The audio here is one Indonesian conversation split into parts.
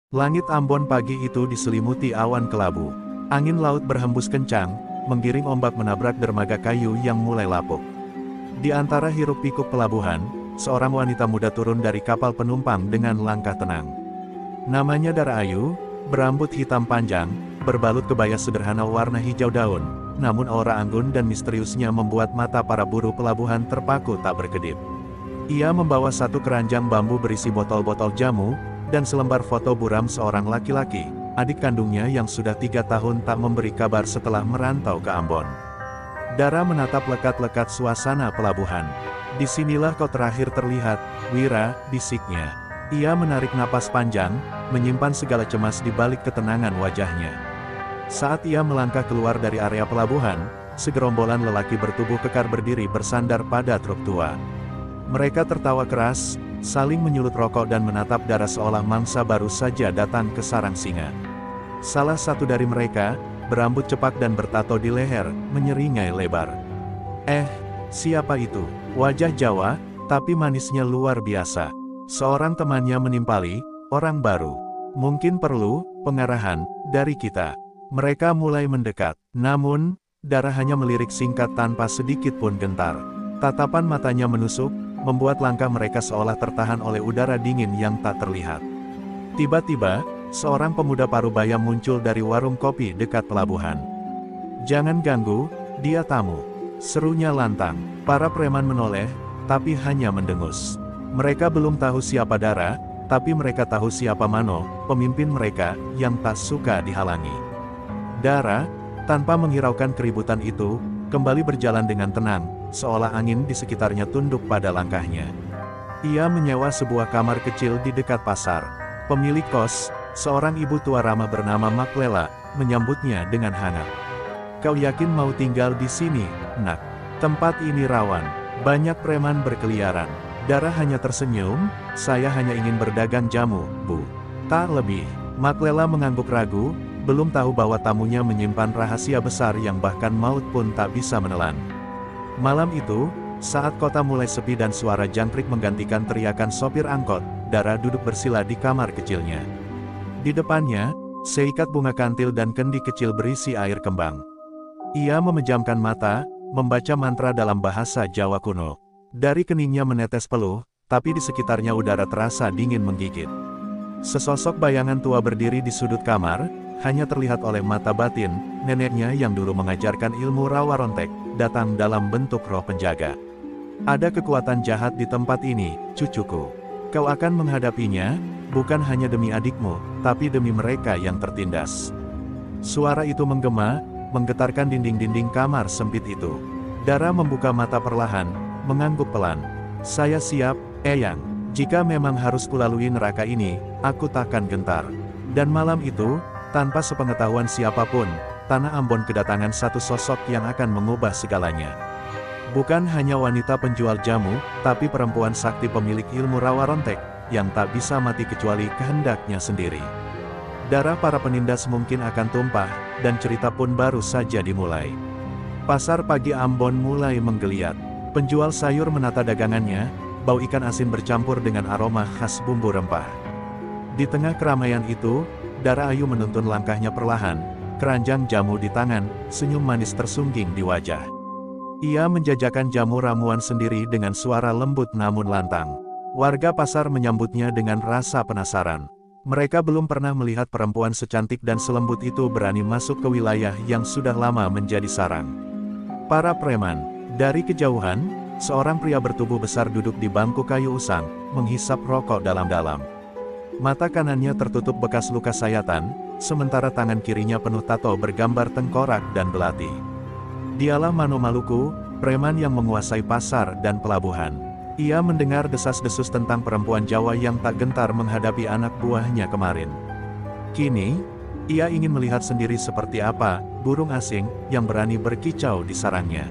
Langit Ambon pagi itu diselimuti awan kelabu. Angin laut berhembus kencang, menggiring ombak menabrak dermaga kayu yang mulai lapuk. Di antara hiruk-pikuk pelabuhan, seorang wanita muda turun dari kapal penumpang dengan langkah tenang. Namanya Dara Ayu, berambut hitam panjang, berbalut kebaya sederhana warna hijau daun, namun aura anggun dan misteriusnya membuat mata para buruh pelabuhan terpaku tak berkedip. Ia membawa satu keranjang bambu berisi botol-botol jamu, dan selembar foto buram seorang laki-laki, adik kandungnya yang sudah 3 tahun tak memberi kabar setelah merantau ke Ambon. Dara menatap lekat-lekat suasana pelabuhan. "Disinilah kau terakhir terlihat, Wira," bisiknya. Ia menarik napas panjang, menyimpan segala cemas di balik ketenangan wajahnya. Saat ia melangkah keluar dari area pelabuhan, segerombolan lelaki bertubuh kekar berdiri bersandar pada truk tua. Mereka tertawa keras, saling menyulut rokok dan menatap Dara seolah mangsa baru saja datang ke sarang singa. Salah satu dari mereka, berambut cepak dan bertato di leher, menyeringai lebar. Siapa itu?" Wajah Jawa, tapi manisnya luar biasa. Seorang temannya menimpali, "Orang baru. Mungkin perlu pengarahan dari kita." Mereka mulai mendekat, namun Dara hanya melirik singkat tanpa sedikit pun gentar. Tatapan matanya menusuk, membuat langkah mereka seolah tertahan oleh udara dingin yang tak terlihat. Tiba-tiba, seorang pemuda parubaya muncul dari warung kopi dekat pelabuhan. "Jangan ganggu, dia tamu," serunya lantang. Para preman menoleh, tapi hanya mendengus. Mereka belum tahu siapa Dara, tapi mereka tahu siapa Mano, pemimpin mereka, yang tak suka dihalangi. Dara, tanpa menghiraukan keributan itu, kembali berjalan dengan tenang, seolah angin di sekitarnya tunduk pada langkahnya. Ia menyewa sebuah kamar kecil di dekat pasar. Pemilik kos, seorang ibu tua ramah bernama Maklela, menyambutnya dengan hangat. "Kau yakin mau tinggal di sini, Nak? Tempat ini rawan. Banyak preman berkeliaran." Dara hanya tersenyum, "Saya hanya ingin berdagang jamu, Bu. Tak lebih." Maklela mengangguk ragu, belum tahu bahwa tamunya menyimpan rahasia besar yang bahkan maut pun tak bisa menelan. Malam itu, saat kota mulai sepi dan suara jangkrik menggantikan teriakan sopir angkot, Dara duduk bersila di kamar kecilnya. Di depannya, seikat bunga kantil dan kendi kecil berisi air kembang. Ia memejamkan mata, membaca mantra dalam bahasa Jawa kuno. Dari keningnya menetes peluh, tapi di sekitarnya udara terasa dingin menggigit. Sesosok bayangan tua berdiri di sudut kamar, hanya terlihat oleh mata batin, neneknya yang dulu mengajarkan ilmu rawa rontek, datang dalam bentuk roh penjaga. "Ada kekuatan jahat di tempat ini, cucuku. Kau akan menghadapinya, bukan hanya demi adikmu, tapi demi mereka yang tertindas." Suara itu menggema, menggetarkan dinding-dinding kamar sempit itu. Dara membuka mata perlahan, mengangguk pelan. "Saya siap, Eyang. Jika memang harus kulalui neraka ini, aku takkan gentar." Dan malam itu, tanpa sepengetahuan siapapun, tanah Ambon kedatangan satu sosok yang akan mengubah segalanya. Bukan hanya wanita penjual jamu, tapi perempuan sakti pemilik ilmu rawa rontek, yang tak bisa mati kecuali kehendaknya sendiri. Darah para penindas mungkin akan tumpah, dan cerita pun baru saja dimulai. Pasar pagi Ambon mulai menggeliat. Penjual sayur menata dagangannya, bau ikan asin bercampur dengan aroma khas bumbu rempah. Di tengah keramaian itu, Dara Ayu menuntun langkahnya perlahan, keranjang jamu di tangan, senyum manis tersungging di wajah. Ia menjajakan jamu ramuan sendiri dengan suara lembut namun lantang. Warga pasar menyambutnya dengan rasa penasaran. Mereka belum pernah melihat perempuan secantik dan selembut itu berani masuk ke wilayah yang sudah lama menjadi sarang para preman. Dari kejauhan, seorang pria bertubuh besar duduk di bangku kayu usang, menghisap rokok dalam-dalam. Mata kanannya tertutup bekas luka sayatan, sementara tangan kirinya penuh tato bergambar tengkorak dan belati. Dialah Mano Maluku, preman yang menguasai pasar dan pelabuhan. Ia mendengar desas-desus tentang perempuan Jawa yang tak gentar menghadapi anak buahnya kemarin. Kini, ia ingin melihat sendiri seperti apa burung asing yang berani berkicau di sarangnya.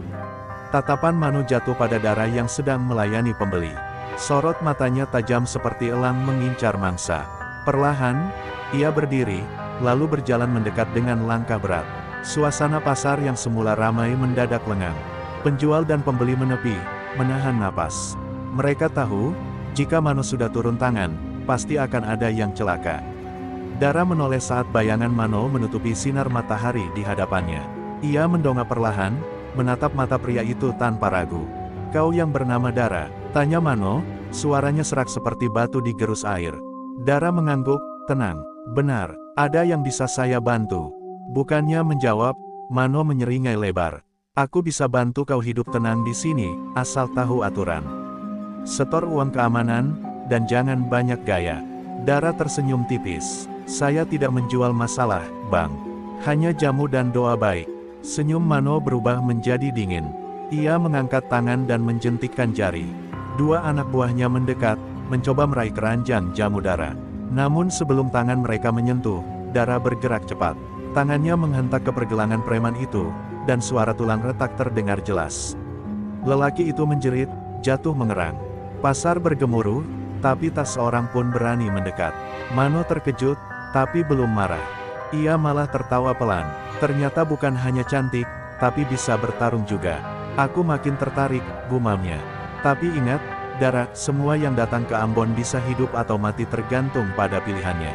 Tatapan Mano jatuh pada Dara yang sedang melayani pembeli. Sorot matanya tajam seperti elang mengincar mangsa. Perlahan, ia berdiri, lalu berjalan mendekat dengan langkah berat. Suasana pasar yang semula ramai mendadak lengang. Penjual dan pembeli menepi, menahan napas. Mereka tahu, jika Mano sudah turun tangan, pasti akan ada yang celaka. Dara menoleh saat bayangan Mano menutupi sinar matahari di hadapannya. Ia mendongak perlahan, menatap mata pria itu tanpa ragu. "Kau yang bernama Dara?" tanya Mano, suaranya serak seperti batu digerus air. Dara mengangguk, tenang. "Benar, ada yang bisa saya bantu?" Bukannya menjawab, Mano menyeringai lebar. "Aku bisa bantu kau hidup tenang di sini, asal tahu aturan. Setor uang keamanan, dan jangan banyak gaya." Dara tersenyum tipis. "Saya tidak menjual masalah, Bang. Hanya jamu dan doa baik." Senyum Mano berubah menjadi dingin. Ia mengangkat tangan dan menjentikkan jari. Dua anak buahnya mendekat, mencoba meraih keranjang jamu Dara. Namun sebelum tangan mereka menyentuh, Dara bergerak cepat. Tangannya menghentak ke pergelangan preman itu, dan suara tulang retak terdengar jelas. Lelaki itu menjerit, jatuh mengerang. Pasar bergemuruh, tapi tak seorang pun berani mendekat. Mano terkejut, tapi belum marah. Ia malah tertawa pelan. "Ternyata bukan hanya cantik, tapi bisa bertarung juga. Aku makin tertarik," gumamnya. "Tapi ingat, Dara, semua yang datang ke Ambon bisa hidup atau mati tergantung pada pilihannya.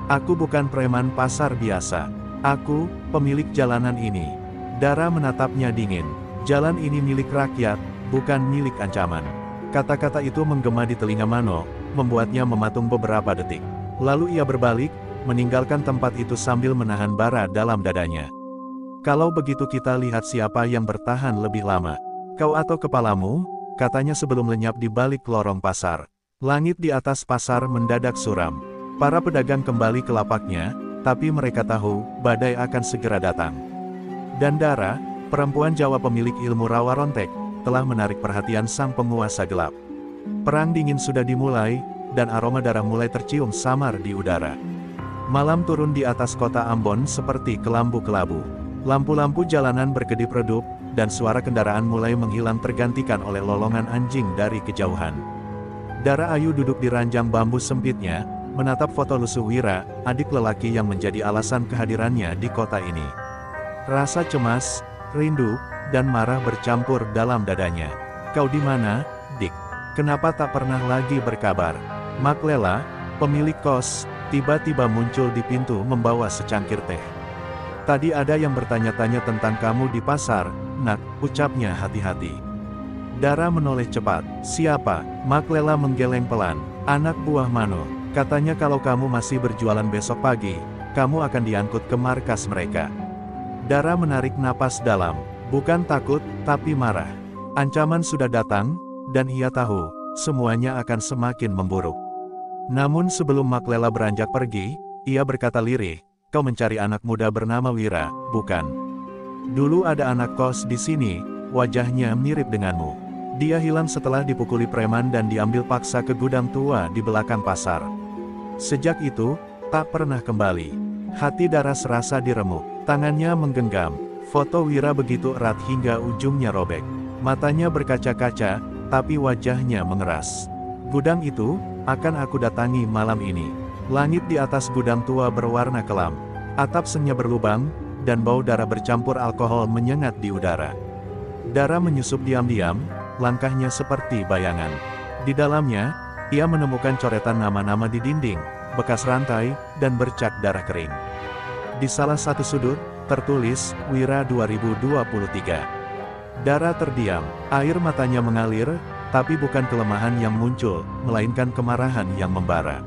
Aku bukan preman pasar biasa. Aku, pemilik jalanan ini." Dara menatapnya dingin. "Jalan ini milik rakyat, bukan milik ancaman." Kata-kata itu menggema di telinga Mano, membuatnya mematung beberapa detik. Lalu ia berbalik, meninggalkan tempat itu sambil menahan bara dalam dadanya. "Kalau begitu kita lihat siapa yang bertahan lebih lama. Kau atau kepalamu?" katanya sebelum lenyap di balik lorong pasar. Langit di atas pasar mendadak suram. Para pedagang kembali ke lapaknya, tapi mereka tahu, badai akan segera datang. Dan Dara, perempuan Jawa pemilik ilmu rawa rontek, telah menarik perhatian sang penguasa gelap. Perang dingin sudah dimulai, dan aroma darah mulai tercium samar di udara. Malam turun di atas kota Ambon seperti kelambu-kelabu. Lampu-lampu jalanan berkedip redup, dan suara kendaraan mulai menghilang tergantikan oleh lolongan anjing dari kejauhan. Dara Ayu duduk di ranjang bambu sempitnya, menatap foto lusuh Wira, adik lelaki yang menjadi alasan kehadirannya di kota ini. Rasa cemas, rindu, dan marah bercampur dalam dadanya. "Kau di mana, Dik? Kenapa tak pernah lagi berkabar?" Maklela, pemilik kos, tiba-tiba muncul di pintu membawa secangkir teh. "Tadi ada yang bertanya-tanya tentang kamu di pasar, Nak," ucapnya hati-hati. Dara menoleh cepat. "Siapa?" Maklela menggeleng pelan. "Anak buah Mano. Katanya kalau kamu masih berjualan besok pagi, kamu akan diangkut ke markas mereka." Dara menarik napas dalam. Bukan takut, tapi marah. Ancaman sudah datang, dan ia tahu, semuanya akan semakin memburuk. Namun sebelum Maklela beranjak pergi, ia berkata lirih, "Kau mencari anak muda bernama Wira, bukan? Dulu ada anak kos di sini, wajahnya mirip denganmu. Dia hilang setelah dipukuli preman dan diambil paksa ke gudang tua di belakang pasar. Sejak itu, tak pernah kembali." Hati Dara serasa diremuk. Tangannya menggenggam. Foto Wira begitu erat hingga ujungnya robek. Matanya berkaca-kaca, tapi wajahnya mengeras. "Gudang itu, akan aku datangi malam ini." Langit di atas gudang tua berwarna kelam. Atap sengnya berlubang, dan bau darah bercampur alkohol menyengat di udara. Dara menyusup diam-diam, langkahnya seperti bayangan. Di dalamnya, ia menemukan coretan nama-nama di dinding, bekas rantai, dan bercak darah kering. Di salah satu sudut, tertulis, "Wira 2023. Dara terdiam, air matanya mengalir, tapi bukan kelemahan yang muncul, melainkan kemarahan yang membara.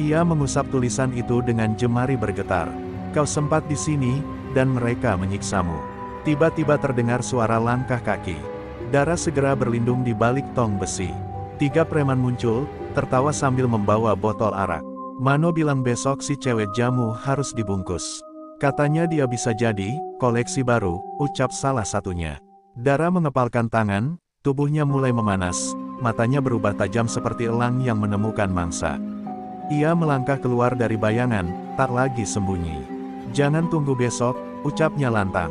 Ia mengusap tulisan itu dengan jemari bergetar. "Kau sempat di sini, dan mereka menyiksamu." Tiba-tiba terdengar suara langkah kaki. Dara segera berlindung di balik tong besi. 3 preman muncul, tertawa sambil membawa botol arak. "Mano bilang besok si cewek jamu harus dibungkus. Katanya dia bisa jadi koleksi baru," ucap salah satunya. Dara mengepalkan tangan, tubuhnya mulai memanas, matanya berubah tajam seperti elang yang menemukan mangsa. Ia melangkah keluar dari bayangan, tak lagi sembunyi. "Jangan tunggu besok," ucapnya lantang.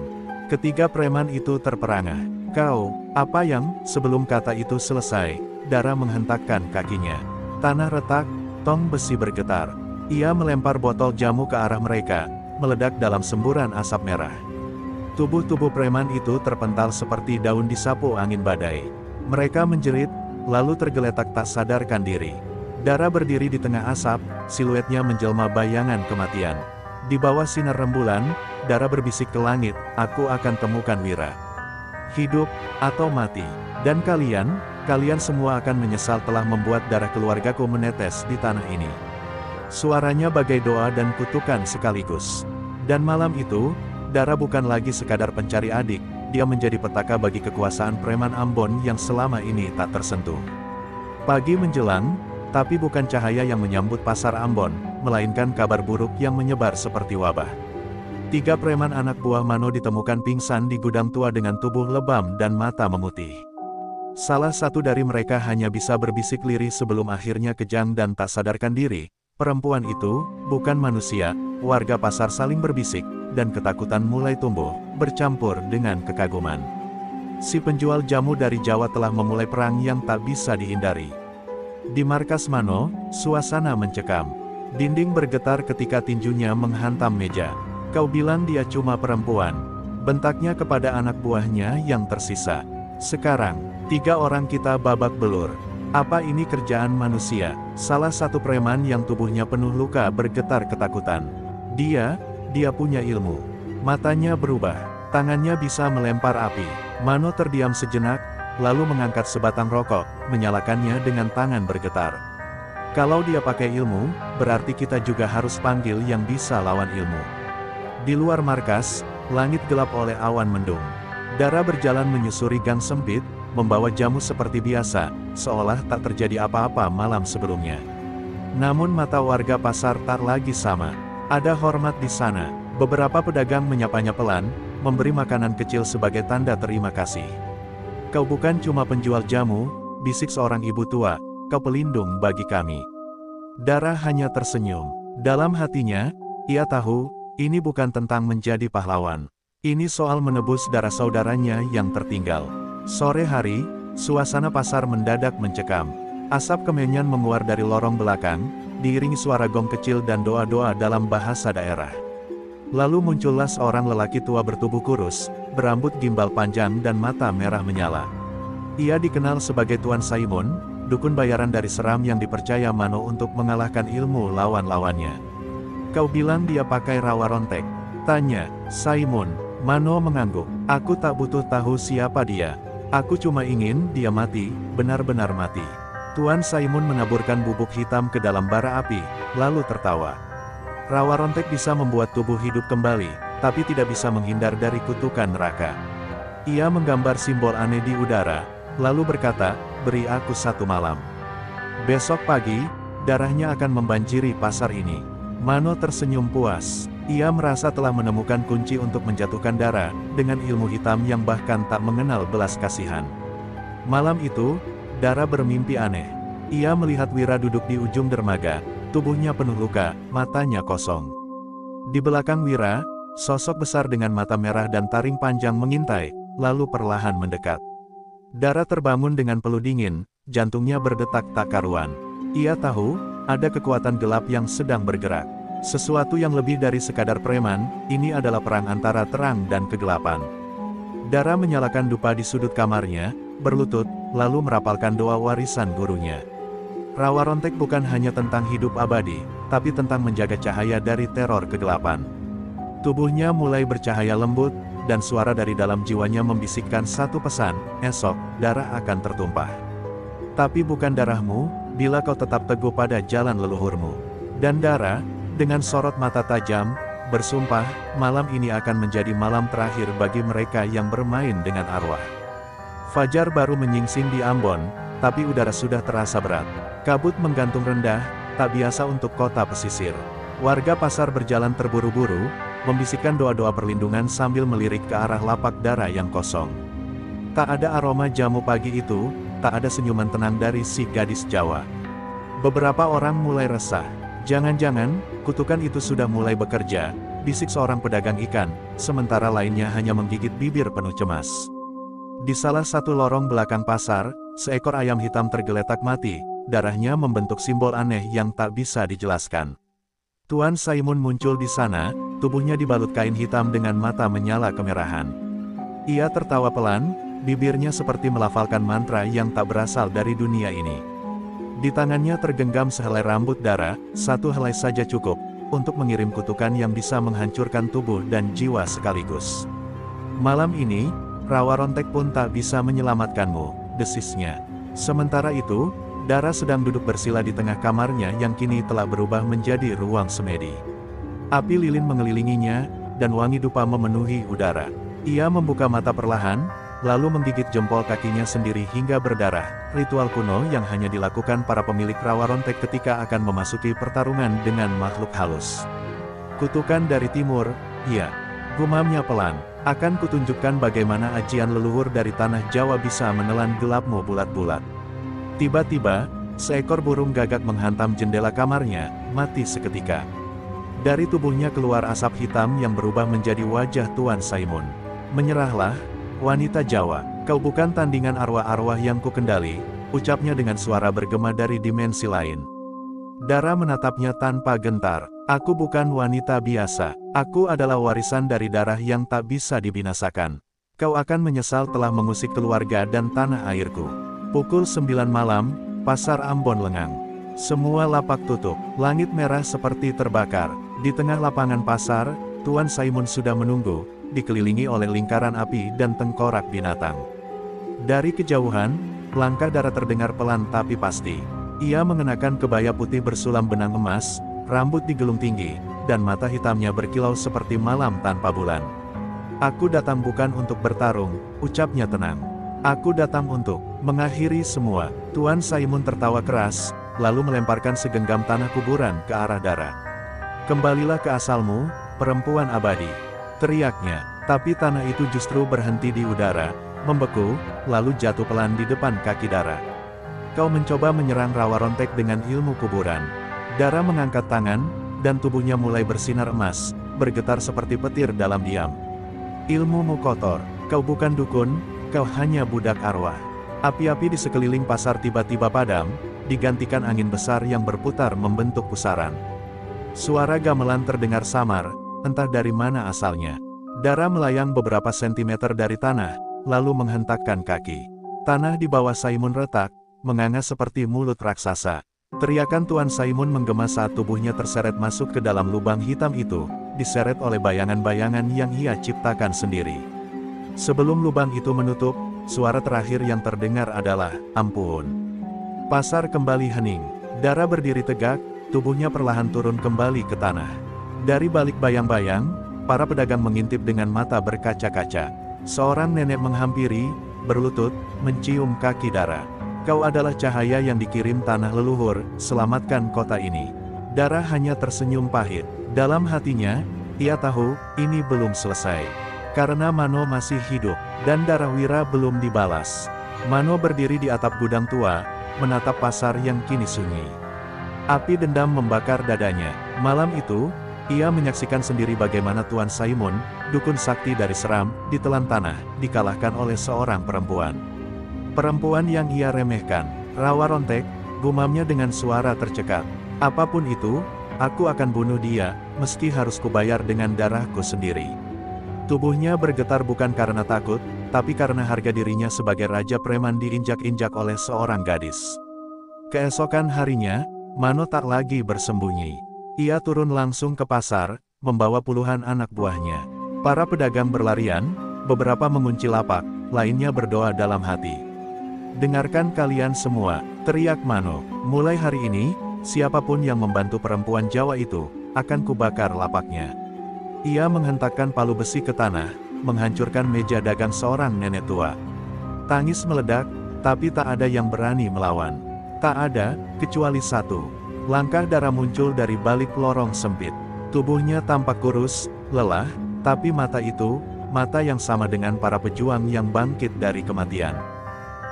Ketiga preman itu terperangah. "Kau, apa yang?" Sebelum kata itu selesai, Dara menghentakkan kakinya. Tanah retak, tong besi bergetar. Ia melempar botol jamu ke arah mereka, meledak dalam semburan asap merah. Tubuh-tubuh preman itu terpental seperti daun disapu angin badai. Mereka menjerit, lalu tergeletak tak sadarkan diri. Dara berdiri di tengah asap, siluetnya menjelma bayangan kematian. Di bawah sinar rembulan, Dara berbisik ke langit, "Aku akan temukan Wira. Hidup, atau mati. Dan kalian semua akan menyesal telah membuat darah keluargaku menetes di tanah ini." Suaranya bagai doa dan kutukan sekaligus. Dan malam itu, Dara bukan lagi sekadar pencari adik, dia menjadi petaka bagi kekuasaan preman Ambon yang selama ini tak tersentuh. Pagi menjelang, tapi bukan cahaya yang menyambut pasar Ambon, melainkan kabar buruk yang menyebar seperti wabah. 3 preman anak buah Mano ditemukan pingsan di gudang tua dengan tubuh lebam dan mata memutih. Salah satu dari mereka hanya bisa berbisik lirih sebelum akhirnya kejang dan tak sadarkan diri. Perempuan itu bukan manusia. Warga pasar saling berbisik, dan ketakutan mulai tumbuh, bercampur dengan kekaguman. Si penjual jamu dari Jawa telah memulai perang yang tak bisa dihindari. Di markas Mano, suasana mencekam. Dinding bergetar ketika tinjunya menghantam meja. "Kau bilang dia cuma perempuan," bentaknya kepada anak buahnya yang tersisa. "Sekarang, 3 orang kita babak belur. Apa ini kerjaan manusia?" Salah satu preman yang tubuhnya penuh luka bergetar ketakutan. Dia punya ilmu. Matanya berubah. Tangannya bisa melempar api. Mano terdiam sejenak, lalu mengangkat sebatang rokok, menyalakannya dengan tangan bergetar. "Kalau dia pakai ilmu, berarti kita juga harus panggil yang bisa lawan ilmu." Di luar markas, langit gelap oleh awan mendung. Dara berjalan menyusuri gang sempit, membawa jamu seperti biasa, seolah tak terjadi apa-apa malam sebelumnya. Namun mata warga pasar tak lagi sama. Ada hormat di sana. Beberapa pedagang menyapanya pelan, memberi makanan kecil sebagai tanda terima kasih. "Kau bukan cuma penjual jamu," bisik seorang ibu tua, "kau pelindung bagi kami." Dara hanya tersenyum. Dalam hatinya, ia tahu, ini bukan tentang menjadi pahlawan. Ini soal menebus darah saudaranya yang tertinggal. Sore hari, suasana pasar mendadak mencekam. Asap kemenyan menguar dari lorong belakang, diiringi suara gong kecil dan doa-doa dalam bahasa daerah. Lalu muncullah seorang lelaki tua bertubuh kurus, berambut gimbal panjang dan mata merah menyala. Ia dikenal sebagai Tuan Saimun, dukun bayaran dari Seram yang dipercaya Mano untuk mengalahkan ilmu lawan-lawannya. "Kau bilang dia pakai rawa rontek?" tanya Saimun. Mano mengangguk. "Aku tak butuh tahu siapa dia. Aku cuma ingin dia mati, benar-benar mati." Tuan Saimun menaburkan bubuk hitam ke dalam bara api, lalu tertawa. "Rawa rontek bisa membuat tubuh hidup kembali, tapi tidak bisa menghindar dari kutukan neraka." Ia menggambar simbol aneh di udara, lalu berkata, "Beri aku 1 malam. Besok pagi, darahnya akan membanjiri pasar ini." Mano tersenyum puas. Ia merasa telah menemukan kunci untuk menjatuhkan Dara, dengan ilmu hitam yang bahkan tak mengenal belas kasihan. Malam itu, Dara bermimpi aneh. Ia melihat Wira duduk di ujung dermaga, tubuhnya penuh luka, matanya kosong. Di belakang Wira, sosok besar dengan mata merah dan taring panjang mengintai, lalu perlahan mendekat. Dara terbangun dengan peluh dingin, jantungnya berdetak tak karuan. Ia tahu, ada kekuatan gelap yang sedang bergerak. Sesuatu yang lebih dari sekadar preman, ini adalah perang antara terang dan kegelapan. Dara menyalakan dupa di sudut kamarnya, berlutut, lalu merapalkan doa warisan gurunya. Rawa rontek bukan hanya tentang hidup abadi, tapi tentang menjaga cahaya dari teror kegelapan. Tubuhnya mulai bercahaya lembut, dan suara dari dalam jiwanya membisikkan satu pesan, "Esok, darah akan tertumpah. Tapi bukan darahmu, bila kau tetap teguh pada jalan leluhurmu." Dan Dara, dengan sorot mata tajam, bersumpah, malam ini akan menjadi malam terakhir bagi mereka yang bermain dengan arwah. Fajar baru menyingsing di Ambon, tapi udara sudah terasa berat. Kabut menggantung rendah, tak biasa untuk kota pesisir. Warga pasar berjalan terburu-buru, membisikkan doa-doa perlindungan sambil melirik ke arah lapak Dara yang kosong. Tak ada aroma jamu pagi itu, tak ada senyuman tenang dari si gadis Jawa. Beberapa orang mulai resah. "Jangan-jangan, kutukan itu sudah mulai bekerja," bisik seorang pedagang ikan, sementara lainnya hanya menggigit bibir penuh cemas. Di salah satu lorong belakang pasar, seekor ayam hitam tergeletak mati, darahnya membentuk simbol aneh yang tak bisa dijelaskan. Tuan Saimun muncul di sana, tubuhnya dibalut kain hitam dengan mata menyala kemerahan. Ia tertawa pelan, bibirnya seperti melafalkan mantra yang tak berasal dari dunia ini. Di tangannya tergenggam sehelai rambut Dara, satu helai saja cukup, untuk mengirim kutukan yang bisa menghancurkan tubuh dan jiwa sekaligus. Malam ini, Rawa Rontek pun tak bisa menyelamatkanmu, desisnya. Sementara itu, Dara sedang duduk bersila di tengah kamarnya yang kini telah berubah menjadi ruang semedi. Api lilin mengelilinginya, dan wangi dupa memenuhi udara. Ia membuka mata perlahan, lalu menggigit jempol kakinya sendiri hingga berdarah, ritual kuno yang hanya dilakukan para pemilik Rawa Rontek ketika akan memasuki pertarungan dengan makhluk halus. Kutukan dari timur, iya, gumamnya pelan, akan kutunjukkan bagaimana ajian leluhur dari tanah Jawa bisa menelan gelapmu bulat-bulat. Tiba-tiba, seekor burung gagak menghantam jendela kamarnya, mati seketika. Dari tubuhnya keluar asap hitam yang berubah menjadi wajah Tuan Saimun. Menyerahlah, wanita Jawa, kau bukan tandingan arwah-arwah yang kukendali, ucapnya dengan suara bergema dari dimensi lain. Dara menatapnya tanpa gentar, aku bukan wanita biasa, aku adalah warisan dari darah yang tak bisa dibinasakan. Kau akan menyesal telah mengusik keluarga dan tanah airku. Pukul 9 malam, pasar Ambon lengang. Semua lapak tutup, langit merah seperti terbakar. Di tengah lapangan pasar, Tuan Saimun sudah menunggu, dikelilingi oleh lingkaran api dan tengkorak binatang. Dari kejauhan, langkah Dara terdengar pelan tapi pasti. Ia mengenakan kebaya putih bersulam benang emas, rambut digulung tinggi, dan mata hitamnya berkilau seperti malam tanpa bulan. Aku datang bukan untuk bertarung, ucapnya tenang. Aku datang untuk mengakhiri semua. Tuan Saimun tertawa keras, lalu melemparkan segenggam tanah kuburan ke arah Dara. Kembalilah ke asalmu, perempuan abadi, teriaknya, tapi tanah itu justru berhenti di udara, membeku, lalu jatuh pelan di depan kaki Dara. Kau mencoba menyerang Rawa Rontek dengan ilmu kuburan. Dara mengangkat tangan, dan tubuhnya mulai bersinar emas, bergetar seperti petir dalam diam. Ilmumu kotor, kau bukan dukun, kau hanya budak arwah. Api-api di sekeliling pasar tiba-tiba padam, digantikan angin besar yang berputar membentuk pusaran. Suara gamelan terdengar samar, entah dari mana asalnya. Dara melayang beberapa sentimeter dari tanah, lalu menghentakkan kaki. Tanah di bawah Saimun retak, menganga seperti mulut raksasa. Teriakan Tuan Saimun menggema saat tubuhnya terseret masuk ke dalam lubang hitam itu, diseret oleh bayangan-bayangan yang ia ciptakan sendiri. Sebelum lubang itu menutup, suara terakhir yang terdengar adalah, ampun. Pasar kembali hening. Dara berdiri tegak, tubuhnya perlahan turun kembali ke tanah. Dari balik bayang-bayang, para pedagang mengintip dengan mata berkaca-kaca. Seorang nenek menghampiri, berlutut, mencium kaki Dara. Kau adalah cahaya yang dikirim tanah leluhur, selamatkan kota ini. Dara hanya tersenyum pahit. Dalam hatinya, ia tahu, ini belum selesai. Karena Mano masih hidup, dan darah Wira belum dibalas. Mano berdiri di atap gudang tua, menatap pasar yang kini sunyi. Api dendam membakar dadanya. Malam itu, ia menyaksikan sendiri bagaimana Tuan Saimun, dukun sakti dari Seram, ditelan tanah, dikalahkan oleh seorang perempuan. Perempuan yang ia remehkan, Rawa Rontek, gumamnya dengan suara tercekat. Apapun itu, aku akan bunuh dia, meski harus kubayar dengan darahku sendiri. Tubuhnya bergetar bukan karena takut, tapi karena harga dirinya sebagai raja preman diinjak-injak oleh seorang gadis. Keesokan harinya, Mano tak lagi bersembunyi. Ia turun langsung ke pasar, membawa puluhan anak buahnya. Para pedagang berlarian, beberapa mengunci lapak, lainnya berdoa dalam hati. Dengarkan kalian semua, teriak Mano. Mulai hari ini, siapapun yang membantu perempuan Jawa itu, akan kubakar lapaknya. Ia menghentakkan palu besi ke tanah, menghancurkan meja dagang seorang nenek tua. Tangis meledak, tapi tak ada yang berani melawan. Tak ada, kecuali satu. Langkah Dara muncul dari balik lorong sempit. Tubuhnya tampak kurus, lelah, tapi mata itu, mata yang sama dengan para pejuang yang bangkit dari kematian.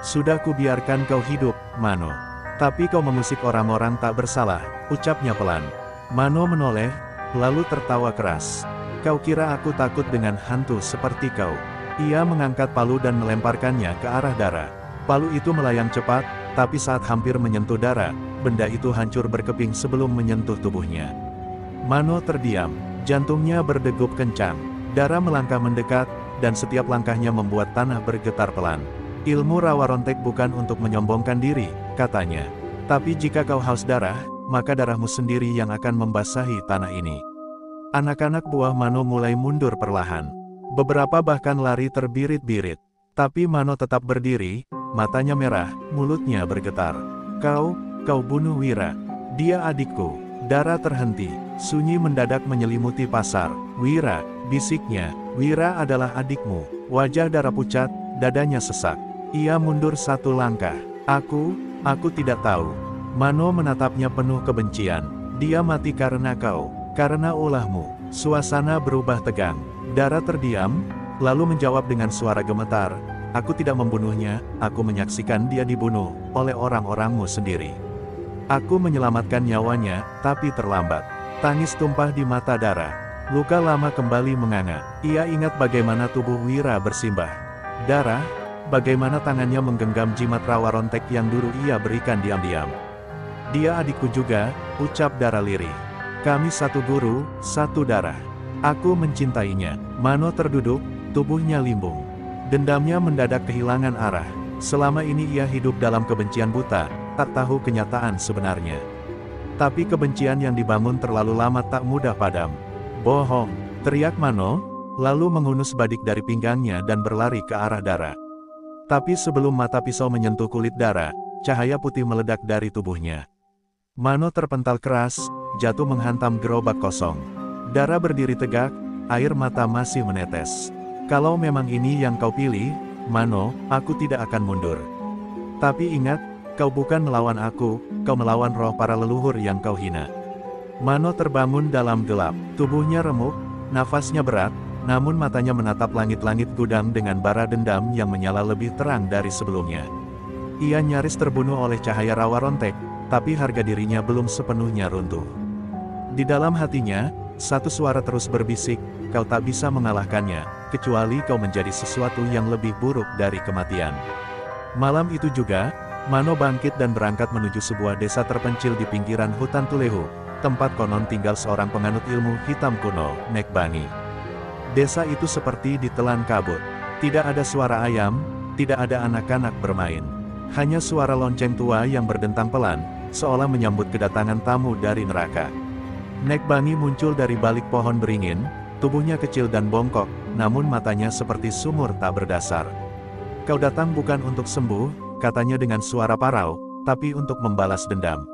Sudah kubiarkan kau hidup, Mano. Tapi kau mengusik orang-orang tak bersalah, ucapnya pelan. Mano menoleh, lalu tertawa keras. Kau kira aku takut dengan hantu seperti kau? Ia mengangkat palu dan melemparkannya ke arah Dara. Palu itu melayang cepat, tapi saat hampir menyentuh Dara, benda itu hancur berkeping sebelum menyentuh tubuhnya. Mano terdiam, jantungnya berdegup kencang. Dara melangkah mendekat, dan setiap langkahnya membuat tanah bergetar pelan. Ilmu Rawa Rontek bukan untuk menyombongkan diri, katanya. Tapi jika kau haus darah, maka darahmu sendiri yang akan membasahi tanah ini. Anak-anak buah Mano mulai mundur perlahan. Beberapa bahkan lari terbirit-birit. Tapi Mano tetap berdiri, matanya merah, mulutnya bergetar. Kau bunuh Wira. Dia adikku. Dara terhenti. Sunyi mendadak menyelimuti pasar. Wira, bisiknya. Wira adalah adikmu. Wajah Dara pucat, dadanya sesak. Ia mundur satu langkah. Aku tidak tahu. Mano menatapnya penuh kebencian. Dia mati karena kau. Karena ulahmu. Suasana berubah tegang. Dara terdiam, lalu menjawab dengan suara gemetar. Aku tidak membunuhnya, aku menyaksikan dia dibunuh oleh orang-orangmu sendiri. Aku menyelamatkan nyawanya, tapi terlambat. Tangis tumpah di mata Dara. Luka lama kembali menganga. Ia ingat bagaimana tubuh Wira bersimbah. Dara, bagaimana tangannya menggenggam jimat rawa rontek yang dulu ia berikan diam-diam. Dia adikku juga, ucap Dara lirih. Kami satu guru, satu darah. Aku mencintainya. Mano terduduk, tubuhnya limbung. Dendamnya mendadak kehilangan arah. Selama ini ia hidup dalam kebencian buta, tak tahu kenyataan sebenarnya. Tapi kebencian yang dibangun terlalu lama tak mudah padam. Bohong, teriak Mano, lalu menghunus badik dari pinggangnya dan berlari ke arah Dara. Tapi sebelum mata pisau menyentuh kulit Dara, cahaya putih meledak dari tubuhnya. Mano terpental keras, jatuh menghantam gerobak kosong. Dara berdiri tegak, air mata masih menetes. Kalau memang ini yang kau pilih, Mano, aku tidak akan mundur. Tapi ingat, kau bukan melawan aku, kau melawan roh para leluhur yang kau hina. Mano terbangun dalam gelap, tubuhnya remuk, nafasnya berat, namun matanya menatap langit-langit gudang dengan bara dendam yang menyala lebih terang dari sebelumnya. Ia nyaris terbunuh oleh cahaya rawa rontek, tapi harga dirinya belum sepenuhnya runtuh. Di dalam hatinya, satu suara terus berbisik, kau tak bisa mengalahkannya, kecuali kau menjadi sesuatu yang lebih buruk dari kematian. Malam itu juga, Mano bangkit dan berangkat menuju sebuah desa terpencil di pinggiran hutan Tulehu, tempat konon tinggal seorang penganut ilmu hitam kuno, Nek Bani. Desa itu seperti ditelan kabut. Tidak ada suara ayam, tidak ada anak-anak bermain. Hanya suara lonceng tua yang berdentang pelan, seolah menyambut kedatangan tamu dari neraka. Nek Bani muncul dari balik pohon beringin, tubuhnya kecil dan bongkok, namun matanya seperti sumur tak berdasar. Kau datang bukan untuk sembuh, katanya dengan suara parau, tapi untuk membalas dendam.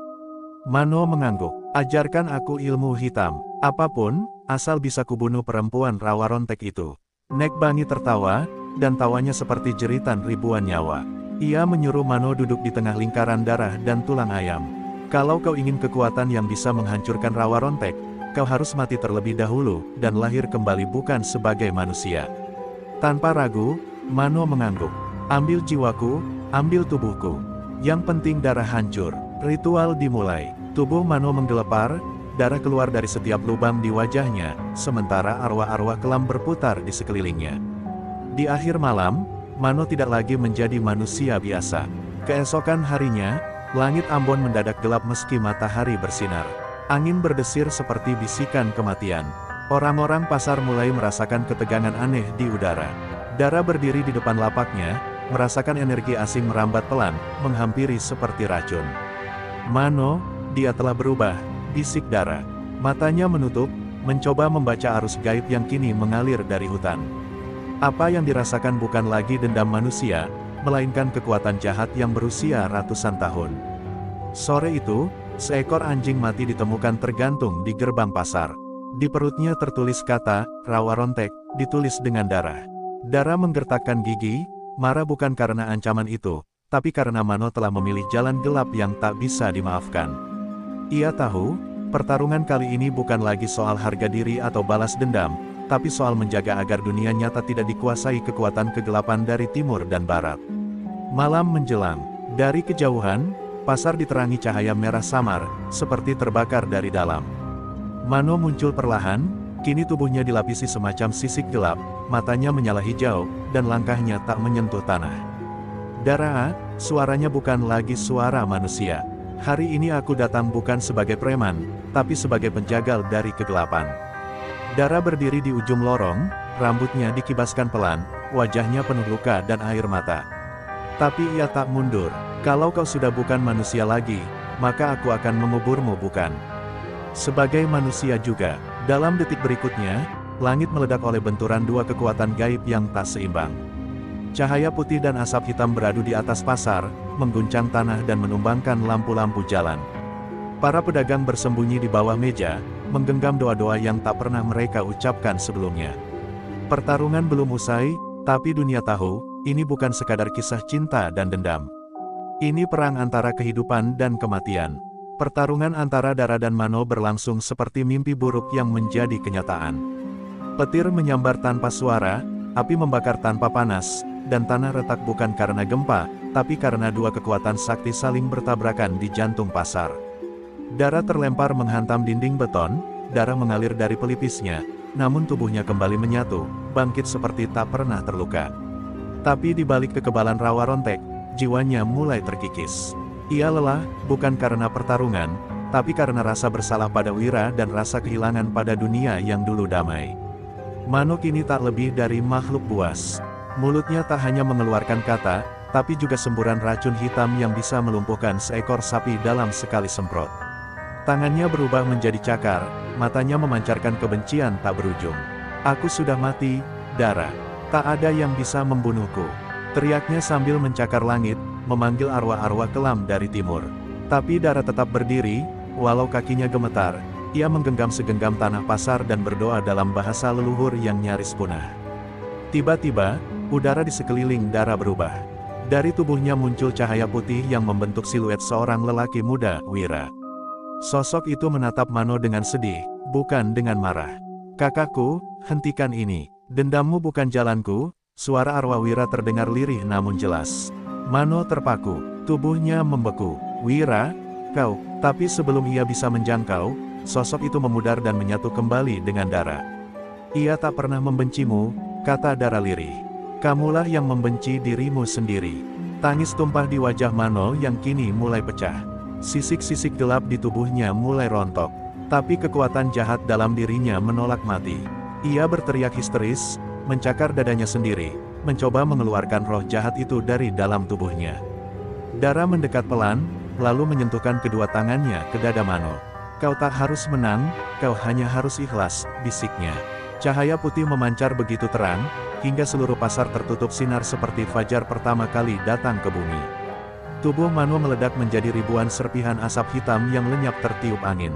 Mano mengangguk, ajarkan aku ilmu hitam, apapun, asal bisa kubunuh perempuan rawa rontek itu. Nek Bani tertawa, dan tawanya seperti jeritan ribuan nyawa. Ia menyuruh Mano duduk di tengah lingkaran darah dan tulang ayam. Kalau kau ingin kekuatan yang bisa menghancurkan rawa rontek, kau harus mati terlebih dahulu, dan lahir kembali bukan sebagai manusia. Tanpa ragu, Mano mengangguk. Ambil jiwaku, ambil tubuhku. Yang penting darah hancur. Ritual dimulai. Tubuh Mano menggelepar, darah keluar dari setiap lubang di wajahnya, sementara arwah-arwah kelam berputar di sekelilingnya. Di akhir malam, Mano tidak lagi menjadi manusia biasa. Keesokan harinya, langit Ambon mendadak gelap meski matahari bersinar. Angin berdesir seperti bisikan kematian. Orang-orang pasar mulai merasakan ketegangan aneh di udara. Dara berdiri di depan lapaknya, merasakan energi asing merambat pelan, menghampiri seperti racun. Mano, dia telah berubah, bisik Dara. Matanya menutup, mencoba membaca arus gaib yang kini mengalir dari hutan. Apa yang dirasakan bukan lagi dendam manusia, melainkan kekuatan jahat yang berusia ratusan tahun. Sore itu, seekor anjing mati ditemukan tergantung di gerbang pasar. Di perutnya tertulis kata, rawa rontek, ditulis dengan darah. Dara menggertakkan gigi, marah bukan karena ancaman itu, tapi karena Mano telah memilih jalan gelap yang tak bisa dimaafkan. Ia tahu, pertarungan kali ini bukan lagi soal harga diri atau balas dendam, tapi soal menjaga agar dunia nyata tidak dikuasai kekuatan kegelapan dari timur dan barat. Malam menjelang, dari kejauhan, pasar diterangi cahaya merah samar, seperti terbakar dari dalam. Mano muncul perlahan, kini tubuhnya dilapisi semacam sisik gelap, matanya menyala hijau, dan langkahnya tak menyentuh tanah. Dara, suaranya bukan lagi suara manusia. Hari ini aku datang bukan sebagai preman, tapi sebagai penjagal dari kegelapan. Dara berdiri di ujung lorong, rambutnya dikibaskan pelan, wajahnya penuh luka dan air mata. Tapi ia tak mundur. Kalau kau sudah bukan manusia lagi, maka aku akan menguburmu bukan? Sebagai manusia juga. Dalam detik berikutnya, langit meledak oleh benturan dua kekuatan gaib yang tak seimbang. Cahaya putih dan asap hitam beradu di atas pasar, mengguncang tanah dan menumbangkan lampu-lampu jalan. Para pedagang bersembunyi di bawah meja, menggenggam doa-doa yang tak pernah mereka ucapkan sebelumnya. Pertarungan belum usai, tapi dunia tahu, ini bukan sekadar kisah cinta dan dendam. Ini perang antara kehidupan dan kematian. Pertarungan antara Dara dan Mano berlangsung seperti mimpi buruk yang menjadi kenyataan. Petir menyambar tanpa suara, api membakar tanpa panas, dan tanah retak bukan karena gempa, tapi karena dua kekuatan sakti saling bertabrakan di jantung pasar. Dara terlempar menghantam dinding beton, darah mengalir dari pelipisnya, namun tubuhnya kembali menyatu, bangkit seperti tak pernah terluka. Tapi di balik kekebalan rawa rontek, jiwanya mulai terkikis. Ia lelah, bukan karena pertarungan, tapi karena rasa bersalah pada Wira dan rasa kehilangan pada dunia yang dulu damai. Mano kini tak lebih dari makhluk buas. Mulutnya tak hanya mengeluarkan kata, tapi juga semburan racun hitam yang bisa melumpuhkan seekor sapi dalam sekali semprot. Tangannya berubah menjadi cakar, matanya memancarkan kebencian tak berujung. Aku sudah mati, Dara. Tak ada yang bisa membunuhku. Teriaknya sambil mencakar langit, memanggil arwah-arwah kelam dari timur. Tapi Dara tetap berdiri, walau kakinya gemetar. Ia menggenggam segenggam tanah pasar dan berdoa dalam bahasa leluhur yang nyaris punah. Tiba-tiba, udara di sekeliling Dara berubah. Dari tubuhnya muncul cahaya putih yang membentuk siluet seorang lelaki muda, Wira. Sosok itu menatap Mano dengan sedih, bukan dengan marah. Kakakku, hentikan ini. Dendammu bukan jalanku. Suara arwah Wira terdengar lirih namun jelas. Mano terpaku, tubuhnya membeku. Wira, kau, tapi sebelum ia bisa menjangkau, sosok itu memudar dan menyatu kembali dengan Dara. Ia tak pernah membencimu, kata Dara lirih. Kamulah yang membenci dirimu sendiri. Tangis tumpah di wajah Mano yang kini mulai pecah. Sisik-sisik gelap di tubuhnya mulai rontok. Tapi kekuatan jahat dalam dirinya menolak mati. Ia berteriak histeris, mencakar dadanya sendiri, mencoba mengeluarkan roh jahat itu dari dalam tubuhnya. Dara mendekat pelan, lalu menyentuhkan kedua tangannya ke dada Mano. Kau tak harus menang, kau hanya harus ikhlas, bisiknya. Cahaya putih memancar begitu terang, hingga seluruh pasar tertutup sinar seperti fajar pertama kali datang ke bumi. Tubuh Mano meledak menjadi ribuan serpihan asap hitam yang lenyap tertiup angin.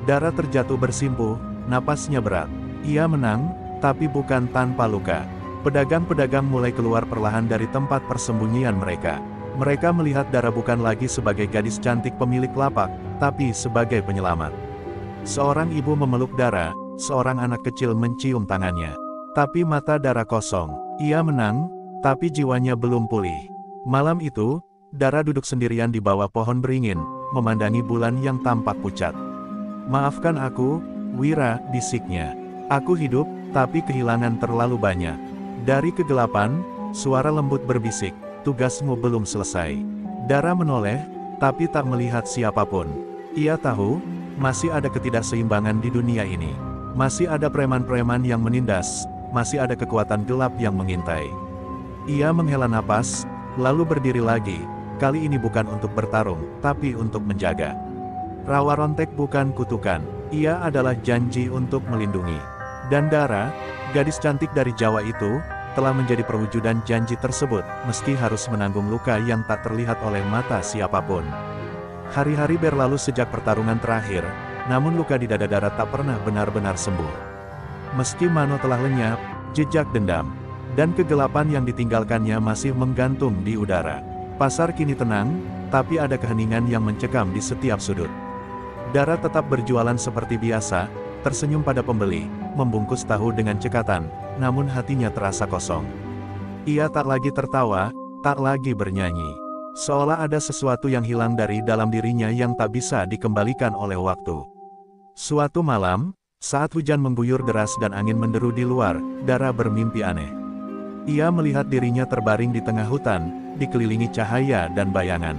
Dara terjatuh bersimpuh, napasnya berat. Ia menang, tapi bukan tanpa luka. Pedagang-pedagang mulai keluar perlahan dari tempat persembunyian mereka. Mereka melihat Dara bukan lagi sebagai gadis cantik pemilik lapak, tapi sebagai penyelamat. Seorang ibu memeluk Dara, seorang anak kecil mencium tangannya. Tapi mata Dara kosong. Ia menang, tapi jiwanya belum pulih. Malam itu, Dara duduk sendirian di bawah pohon beringin, memandangi bulan yang tampak pucat. Maafkan aku, Wira, bisiknya. Aku hidup, tapi kehilangan terlalu banyak. Dari kegelapan, suara lembut berbisik, tugasmu belum selesai. Dara menoleh, tapi tak melihat siapapun. Ia tahu, masih ada ketidakseimbangan di dunia ini. Masih ada preman-preman yang menindas, masih ada kekuatan gelap yang mengintai. Ia menghela napas, lalu berdiri lagi, kali ini bukan untuk bertarung, tapi untuk menjaga. Rawa rontek bukan kutukan, ia adalah janji untuk melindungi. Dan Dara, gadis cantik dari Jawa itu, telah menjadi perwujudan janji tersebut, meski harus menanggung luka yang tak terlihat oleh mata siapapun. Hari-hari berlalu sejak pertarungan terakhir, namun luka di dada Dara tak pernah benar-benar sembuh. Meski Mano telah lenyap, jejak dendam dan kegelapan yang ditinggalkannya masih menggantung di udara. Pasar kini tenang, tapi ada keheningan yang mencekam di setiap sudut. Dara tetap berjualan seperti biasa, tersenyum pada pembeli, membungkus tahu dengan cekatan, namun hatinya terasa kosong. Ia tak lagi tertawa, tak lagi bernyanyi. Seolah ada sesuatu yang hilang dari dalam dirinya yang tak bisa dikembalikan oleh waktu. Suatu malam, saat hujan mengguyur deras dan angin menderu di luar, Dara bermimpi aneh. Ia melihat dirinya terbaring di tengah hutan, dikelilingi cahaya dan bayangan.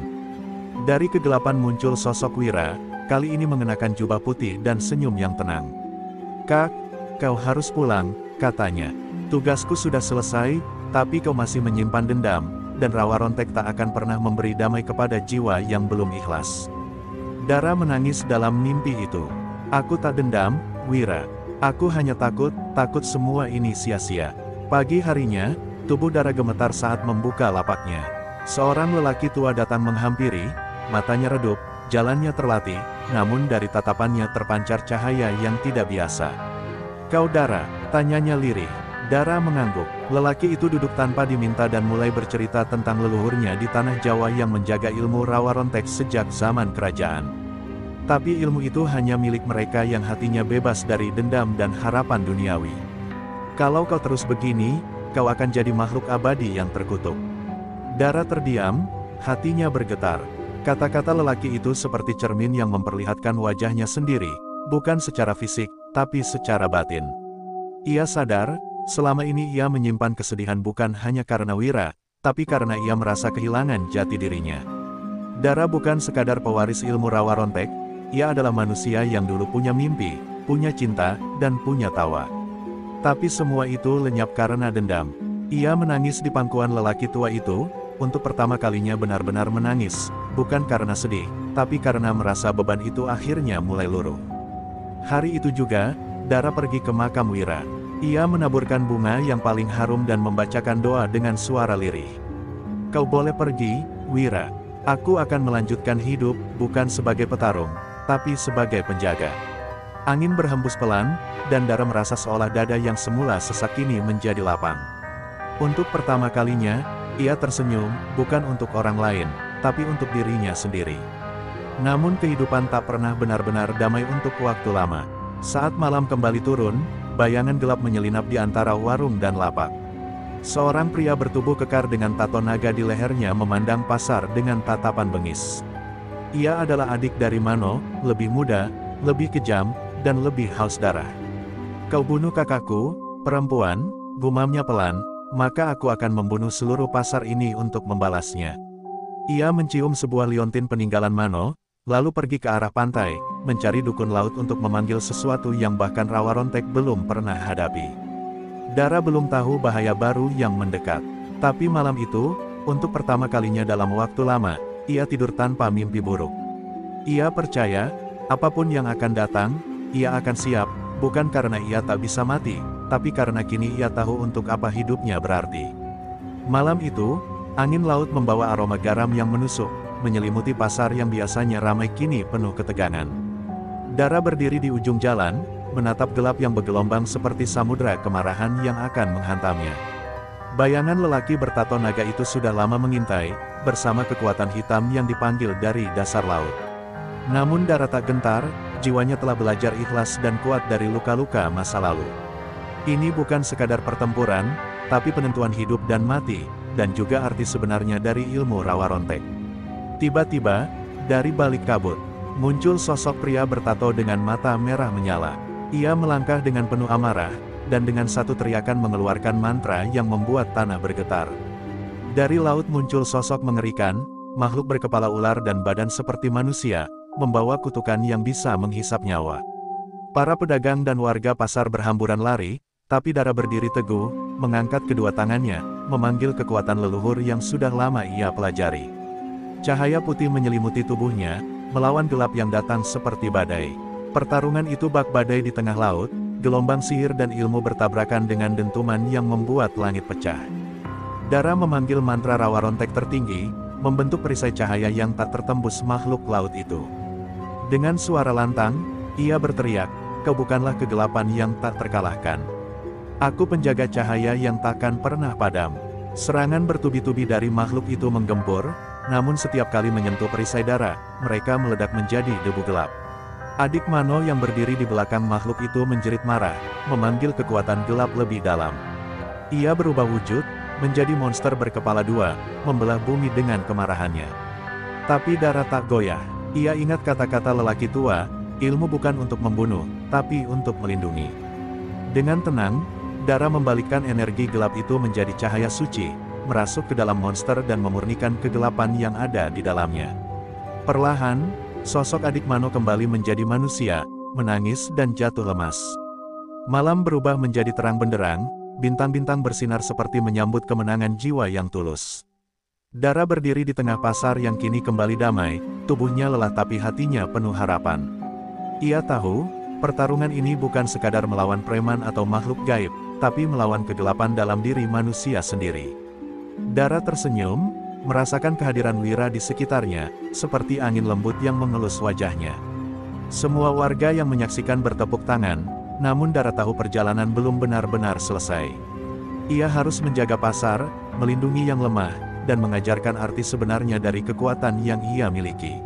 Dari kegelapan muncul sosok Wira, kali ini mengenakan jubah putih dan senyum yang tenang. Kak, kau harus pulang, katanya. Tugasku sudah selesai, tapi kau masih menyimpan dendam, dan rawa rontek tak akan pernah memberi damai kepada jiwa yang belum ikhlas. Dara menangis dalam mimpi itu. Aku tak dendam, Wira. Aku hanya takut semua ini sia-sia. Pagi harinya, tubuh Dara gemetar saat membuka lapaknya. Seorang lelaki tua datang menghampiri, matanya redup, jalannya terlatih, namun dari tatapannya terpancar cahaya yang tidak biasa. "Kau Dara?" tanyanya lirih. Dara mengangguk. Lelaki itu duduk tanpa diminta dan mulai bercerita tentang leluhurnya di tanah Jawa yang menjaga ilmu rawa rontek sejak zaman kerajaan. Tapi ilmu itu hanya milik mereka yang hatinya bebas dari dendam dan harapan duniawi. "Kalau kau terus begini, kau akan jadi makhluk abadi yang terkutuk." Dara terdiam, hatinya bergetar. Kata-kata lelaki itu seperti cermin yang memperlihatkan wajahnya sendiri, bukan secara fisik, tapi secara batin. Ia sadar, selama ini ia menyimpan kesedihan bukan hanya karena Wira, tapi karena ia merasa kehilangan jati dirinya. Dara bukan sekadar pewaris ilmu rawa rontek, ia adalah manusia yang dulu punya mimpi, punya cinta, dan punya tawa. Tapi semua itu lenyap karena dendam. Ia menangis di pangkuan lelaki tua itu, untuk pertama kalinya benar-benar menangis, bukan karena sedih, tapi karena merasa beban itu akhirnya mulai luruh. Hari itu juga, Dara pergi ke makam Wira. Ia menaburkan bunga yang paling harum dan membacakan doa dengan suara lirih. "Kau boleh pergi, Wira. Aku akan melanjutkan hidup, bukan sebagai petarung, tapi sebagai penjaga." Angin berhembus pelan, dan Dara merasa seolah dada yang semula sesak kini menjadi lapang. Untuk pertama kalinya, ia tersenyum, bukan untuk orang lain, tapi untuk dirinya sendiri. Namun kehidupan tak pernah benar-benar damai untuk waktu lama. Saat malam kembali turun, bayangan gelap menyelinap di antara warung dan lapak. Seorang pria bertubuh kekar dengan tato naga di lehernya memandang pasar dengan tatapan bengis. Ia adalah adik dari Mano, lebih muda, lebih kejam, dan lebih haus darah. "Kau bunuh kakakku, perempuan," gumamnya pelan, "maka aku akan membunuh seluruh pasar ini untuk membalasnya." Ia mencium sebuah liontin peninggalan Mano, lalu pergi ke arah pantai, mencari dukun laut untuk memanggil sesuatu yang bahkan rawa rontek belum pernah hadapi. Dara belum tahu bahaya baru yang mendekat. Tapi malam itu, untuk pertama kalinya dalam waktu lama, ia tidur tanpa mimpi buruk. Ia percaya, apapun yang akan datang, ia akan siap, bukan karena ia tak bisa mati, tapi karena kini ia tahu untuk apa hidupnya berarti. Malam itu, angin laut membawa aroma garam yang menusuk, menyelimuti pasar yang biasanya ramai kini penuh ketegangan. Dara berdiri di ujung jalan, menatap gelap yang bergelombang seperti samudera kemarahan yang akan menghantamnya. Bayangan lelaki bertato naga itu sudah lama mengintai, bersama kekuatan hitam yang dipanggil dari dasar laut. Namun Dara tak gentar, jiwanya telah belajar ikhlas dan kuat dari luka-luka masa lalu. Ini bukan sekadar pertempuran, tapi penentuan hidup dan mati, dan juga arti sebenarnya dari ilmu rawa rontek. Tiba-tiba, dari balik kabut, muncul sosok pria bertato dengan mata merah menyala. Ia melangkah dengan penuh amarah, dan dengan satu teriakan mengeluarkan mantra yang membuat tanah bergetar. Dari laut muncul sosok mengerikan, makhluk berkepala ular dan badan seperti manusia, membawa kutukan yang bisa menghisap nyawa. Para pedagang dan warga pasar berhamburan lari, tapi Dara berdiri teguh, mengangkat kedua tangannya, memanggil kekuatan leluhur yang sudah lama ia pelajari. Cahaya putih menyelimuti tubuhnya, melawan gelap yang datang seperti badai. Pertarungan itu bak badai di tengah laut, gelombang sihir dan ilmu bertabrakan dengan dentuman yang membuat langit pecah. Dara memanggil mantra rawa rontek tertinggi, membentuk perisai cahaya yang tak tertembus makhluk laut itu. Dengan suara lantang, ia berteriak, "Kau bukanlah kegelapan yang tak terkalahkan. Aku penjaga cahaya yang takkan pernah padam." Serangan bertubi-tubi dari makhluk itu menggempur, namun setiap kali menyentuh perisai Dara, mereka meledak menjadi debu gelap. Adik Mano yang berdiri di belakang makhluk itu menjerit marah, memanggil kekuatan gelap lebih dalam. Ia berubah wujud, menjadi monster berkepala dua, membelah bumi dengan kemarahannya. Tapi Dara tak goyah. Ia ingat kata-kata lelaki tua, ilmu bukan untuk membunuh, tapi untuk melindungi. Dengan tenang, Dara membalikkan energi gelap itu menjadi cahaya suci, merasuk ke dalam monster dan memurnikan kegelapan yang ada di dalamnya. Perlahan, sosok adik Mano kembali menjadi manusia, menangis dan jatuh lemas. Malam berubah menjadi terang benderang, bintang-bintang bersinar seperti menyambut kemenangan jiwa yang tulus. Dara berdiri di tengah pasar yang kini kembali damai, tubuhnya lelah tapi hatinya penuh harapan. Ia tahu, pertarungan ini bukan sekadar melawan preman atau makhluk gaib, tapi melawan kegelapan dalam diri manusia sendiri. Dara tersenyum, merasakan kehadiran Wira di sekitarnya, seperti angin lembut yang mengelus wajahnya. Semua warga yang menyaksikan bertepuk tangan, namun Dara tahu perjalanan belum benar-benar selesai. Ia harus menjaga pasar, melindungi yang lemah, dan mengajarkan arti sebenarnya dari kekuatan yang ia miliki.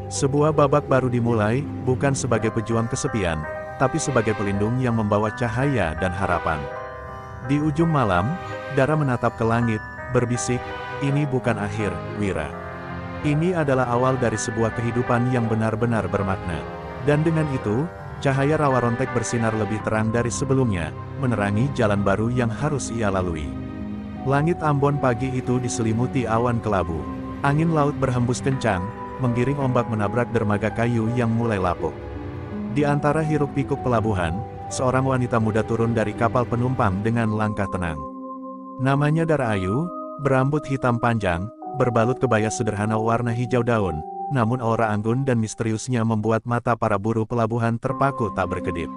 Sebuah babak baru dimulai, bukan sebagai pejuang kesepian, tapi sebagai pelindung yang membawa cahaya dan harapan. Di ujung malam, Dara menatap ke langit, berbisik, "Ini bukan akhir, Wira. Ini adalah awal dari sebuah kehidupan yang benar-benar bermakna." Dan dengan itu, cahaya rawa rontek bersinar lebih terang dari sebelumnya, menerangi jalan baru yang harus ia lalui. Langit Ambon pagi itu diselimuti awan kelabu. Angin laut berhembus kencang, menggiring ombak menabrak dermaga kayu yang mulai lapuk. Di antara hiruk-pikuk pelabuhan, seorang wanita muda turun dari kapal penumpang dengan langkah tenang. Namanya Dara Ayu, berambut hitam panjang, berbalut kebaya sederhana warna hijau daun, namun aura anggun dan misteriusnya membuat mata para buruh pelabuhan terpaku tak berkedip.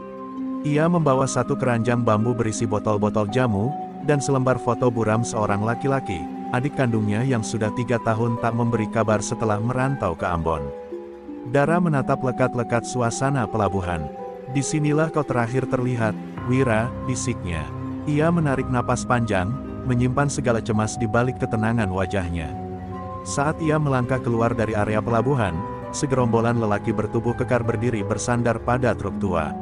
Ia membawa satu keranjang bambu berisi botol-botol jamu, dan selembar foto buram seorang laki-laki, adik kandungnya yang sudah 3 tahun tak memberi kabar setelah merantau ke Ambon. Dara menatap lekat-lekat suasana pelabuhan. "Disinilah kau terakhir terlihat, Wira," bisiknya. Ia menarik napas panjang, menyimpan segala cemas di balik ketenangan wajahnya. Saat ia melangkah keluar dari area pelabuhan, segerombolan lelaki bertubuh kekar berdiri bersandar pada truk tua.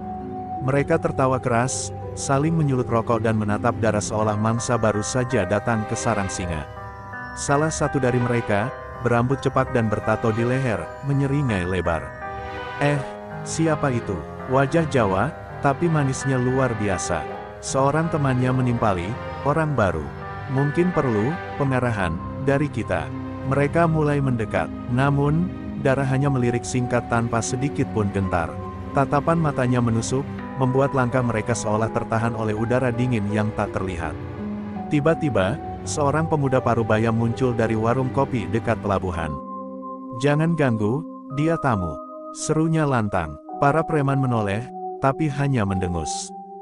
Mereka tertawa keras, saling menyulut rokok dan menatap Dara seolah mangsa baru saja datang ke sarang singa. Salah satu dari mereka, berambut cepak dan bertato di leher, menyeringai lebar. Siapa itu?" Wajah Jawa, tapi manisnya luar biasa. Seorang temannya menimpali, "Orang baru. Mungkin perlu pengarahan dari kita." Mereka mulai mendekat, namun Dara hanya melirik singkat tanpa sedikit pun gentar. Tatapan matanya menusuk, membuat langkah mereka seolah tertahan oleh udara dingin yang tak terlihat. Tiba-tiba, seorang pemuda parubaya muncul dari warung kopi dekat pelabuhan. "Jangan ganggu, dia tamu," serunya lantang. Para preman menoleh, tapi hanya mendengus.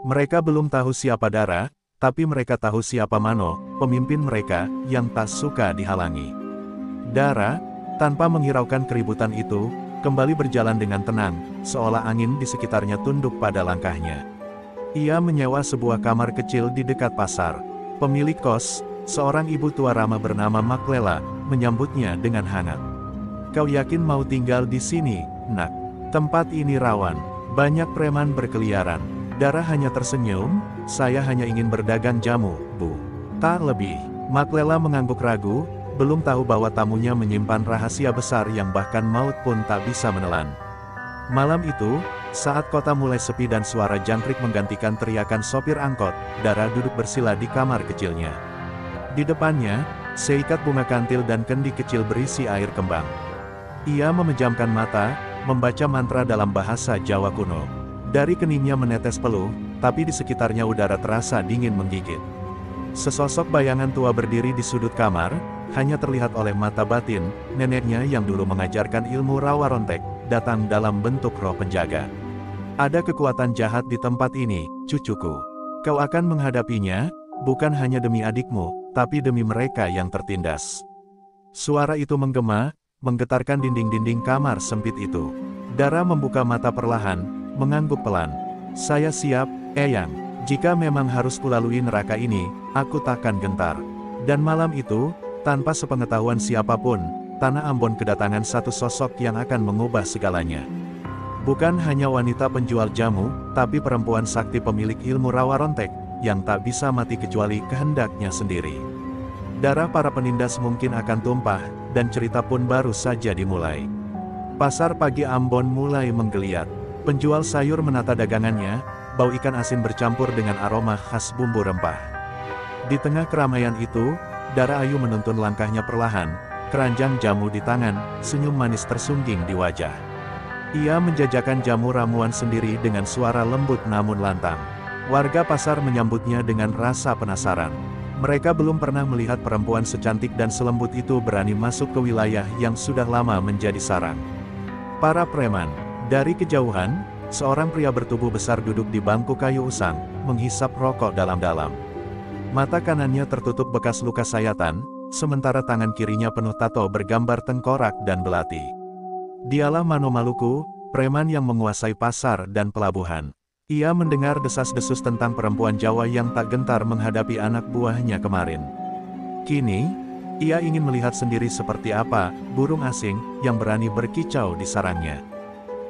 Mereka belum tahu siapa Dara, tapi mereka tahu siapa Mano, pemimpin mereka, yang tak suka dihalangi. Dara, tanpa menghiraukan keributan itu, kembali berjalan dengan tenang, seolah angin di sekitarnya tunduk pada langkahnya. Ia menyewa sebuah kamar kecil di dekat pasar. Pemilik kos, seorang ibu tua ramah bernama Maklela, menyambutnya dengan hangat. "Kau yakin mau tinggal di sini, Nak? Tempat ini rawan. Banyak preman berkeliaran." Dara hanya tersenyum, "Saya hanya ingin berdagang jamu, Bu. Tak lebih." Maklela mengangguk ragu, belum tahu bahwa tamunya menyimpan rahasia besar yang bahkan maut pun tak bisa menelan. Malam itu, saat kota mulai sepi dan suara jangkrik menggantikan teriakan sopir angkot, Dara duduk bersila di kamar kecilnya. Di depannya, seikat bunga kantil dan kendi kecil berisi air kembang. Ia memejamkan mata, membaca mantra dalam bahasa Jawa kuno. Dari keningnya menetes peluh, tapi di sekitarnya udara terasa dingin menggigit. Sesosok bayangan tua berdiri di sudut kamar, hanya terlihat oleh mata batin, neneknya yang dulu mengajarkan ilmu rawa rontek, datang dalam bentuk roh penjaga. "Ada kekuatan jahat di tempat ini, cucuku. Kau akan menghadapinya, bukan hanya demi adikmu, tapi demi mereka yang tertindas." Suara itu menggema, menggetarkan dinding-dinding kamar sempit itu. Dara membuka mata perlahan, mengangguk pelan. "Saya siap, Eyang. Jika memang harus kulalui neraka ini, aku takkan gentar." Dan malam itu, tanpa sepengetahuan siapapun, Tanah Ambon kedatangan satu sosok yang akan mengubah segalanya. Bukan hanya wanita penjual jamu, tapi perempuan sakti pemilik ilmu rawa rontek, yang tak bisa mati kecuali kehendaknya sendiri. Darah para penindas mungkin akan tumpah, dan cerita pun baru saja dimulai. Pasar pagi Ambon mulai menggeliat. Penjual sayur menata dagangannya, bau ikan asin bercampur dengan aroma khas bumbu rempah. Di tengah keramaian itu, Dara Ayu menuntun langkahnya perlahan, keranjang jamu di tangan, senyum manis tersungging di wajah. Ia menjajakan jamu ramuan sendiri dengan suara lembut namun lantang. Warga pasar menyambutnya dengan rasa penasaran. Mereka belum pernah melihat perempuan secantik dan selembut itu berani masuk ke wilayah yang sudah lama menjadi sarang para preman. Dari kejauhan, seorang pria bertubuh besar duduk di bangku kayu usang, menghisap rokok dalam-dalam. Mata kanannya tertutup bekas luka sayatan, sementara tangan kirinya penuh tato bergambar tengkorak dan belati. Dialah Mano Maluku, preman yang menguasai pasar dan pelabuhan. Ia mendengar desas-desus tentang perempuan Jawa yang tak gentar menghadapi anak buahnya kemarin. Kini, ia ingin melihat sendiri seperti apa burung asing yang berani berkicau di sarangnya.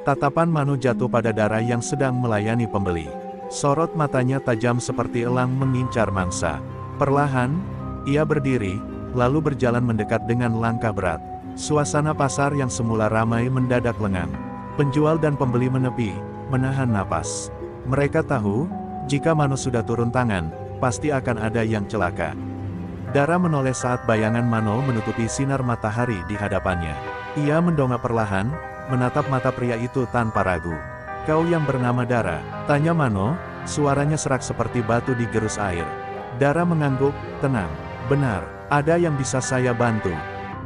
Tatapan Mano jatuh pada Dara yang sedang melayani pembeli. Sorot matanya tajam seperti elang mengincar mangsa. Perlahan, ia berdiri, lalu berjalan mendekat dengan langkah berat. Suasana pasar yang semula ramai mendadak lengang. Penjual dan pembeli menepi, menahan napas. Mereka tahu, jika Mano sudah turun tangan, pasti akan ada yang celaka. Dara menoleh saat bayangan Mano menutupi sinar matahari di hadapannya. Ia mendongak perlahan, menatap mata pria itu tanpa ragu. "Kau yang bernama Dara?" tanya Mano, suaranya serak seperti batu digerus air. Dara mengangguk, "Tenang, benar, ada yang bisa saya bantu."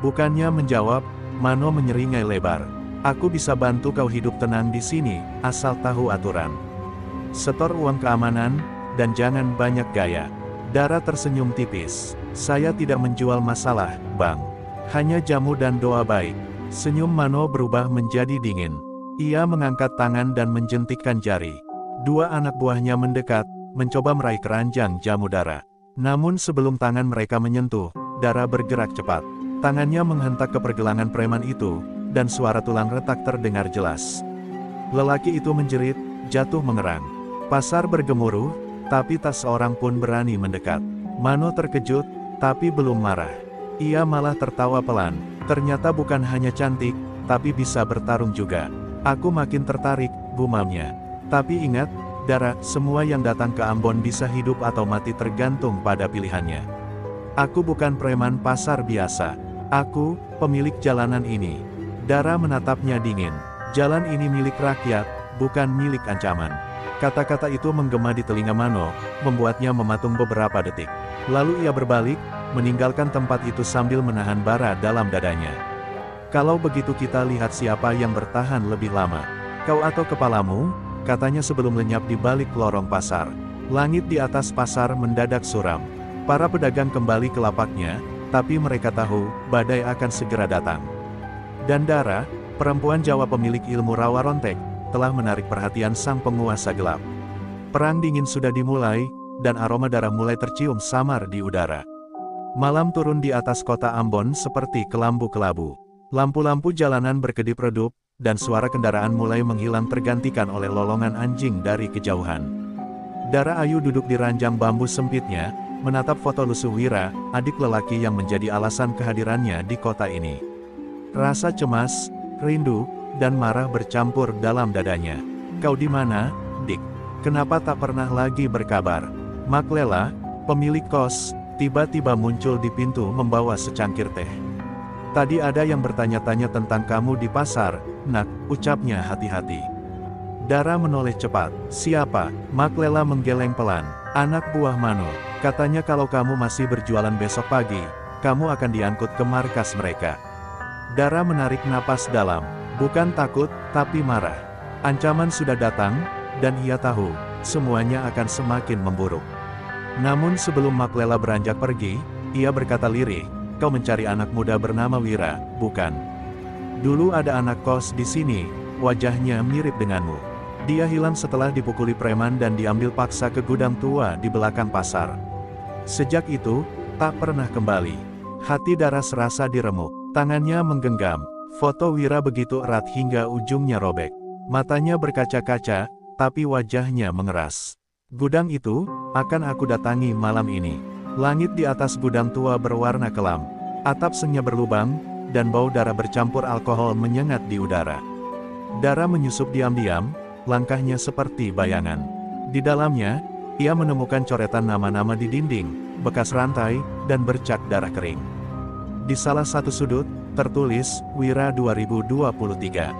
Bukannya menjawab, Mano menyeringai lebar. "Aku bisa bantu kau hidup tenang di sini, asal tahu aturan. Setor uang keamanan, dan jangan banyak gaya." Dara tersenyum tipis. "Saya tidak menjual masalah, Bang. Hanya jamu dan doa baik." Senyum Mano berubah menjadi dingin. Ia mengangkat tangan dan menjentikkan jari. Dua anak buahnya mendekat, mencoba meraih keranjang jamu Dara. Namun sebelum tangan mereka menyentuh, Dara bergerak cepat. Tangannya menghentak ke pergelangan preman itu, dan suara tulang retak terdengar jelas. Lelaki itu menjerit, jatuh mengerang. Pasar bergemuruh, tapi tak seorang pun berani mendekat. Mano terkejut, tapi belum marah. Ia malah tertawa pelan. "Ternyata bukan hanya cantik, tapi bisa bertarung juga. Aku makin tertarik," gumamnya. "Tapi ingat, Dara, semua yang datang ke Ambon bisa hidup atau mati tergantung pada pilihannya. Aku bukan preman pasar biasa. Aku, pemilik jalanan ini." Dara menatapnya dingin. "Jalan ini milik rakyat, bukan milik ancaman." Kata-kata itu menggema di telinga Mano, membuatnya mematung beberapa detik. Lalu ia berbalik, meninggalkan tempat itu sambil menahan bara dalam dadanya. "Kalau begitu kita lihat siapa yang bertahan lebih lama. Kau atau kepalamu?" katanya sebelum lenyap di balik lorong pasar. Langit di atas pasar mendadak suram. Para pedagang kembali ke lapaknya, tapi mereka tahu, badai akan segera datang. Dan Dara, perempuan Jawa pemilik ilmu rawa rontek, telah menarik perhatian sang penguasa gelap. Perang dingin sudah dimulai, dan aroma darah mulai tercium samar di udara. Malam turun di atas kota Ambon seperti kelambu-kelabu. Lampu-lampu jalanan berkedip-redup, dan suara kendaraan mulai menghilang tergantikan oleh lolongan anjing dari kejauhan. Dara Ayu duduk di ranjang bambu sempitnya, menatap foto lusuh Wira, adik lelaki yang menjadi alasan kehadirannya di kota ini. Rasa cemas, rindu, dan marah bercampur dalam dadanya. "Kau di mana, Dik? Kenapa tak pernah lagi berkabar?" Maklela, pemilik kos, tiba-tiba muncul di pintu membawa secangkir teh. "Tadi ada yang bertanya-tanya tentang kamu di pasar, Nak," ucapnya hati-hati. Dara menoleh cepat. "Siapa?" Maklela menggeleng pelan. "Anak buah Mano. Katanya kalau kamu masih berjualan besok pagi, kamu akan diangkut ke markas mereka." Dara menarik napas dalam. Bukan takut, tapi marah. Ancaman sudah datang, dan ia tahu, semuanya akan semakin memburuk. Namun sebelum Maklela beranjak pergi, ia berkata lirih, "Kau mencari anak muda bernama Wira, bukan? Dulu ada anak kos di sini, wajahnya mirip denganmu. Dia hilang setelah dipukuli preman dan diambil paksa ke gudang tua di belakang pasar. Sejak itu, tak pernah kembali." Hati Dara serasa diremuk. Tangannya menggenggam. Foto Wira begitu erat hingga ujungnya robek. Matanya berkaca-kaca, tapi wajahnya mengeras. "Gudang itu, akan aku datangi malam ini." Langit di atas gudang tua berwarna kelam. Atap sengnya berlubang, dan bau darah bercampur alkohol menyengat di udara. Dara menyusup diam-diam, langkahnya seperti bayangan. Di dalamnya, ia menemukan coretan nama-nama di dinding, bekas rantai, dan bercak darah kering. Di salah satu sudut, tertulis, "Wira 2023.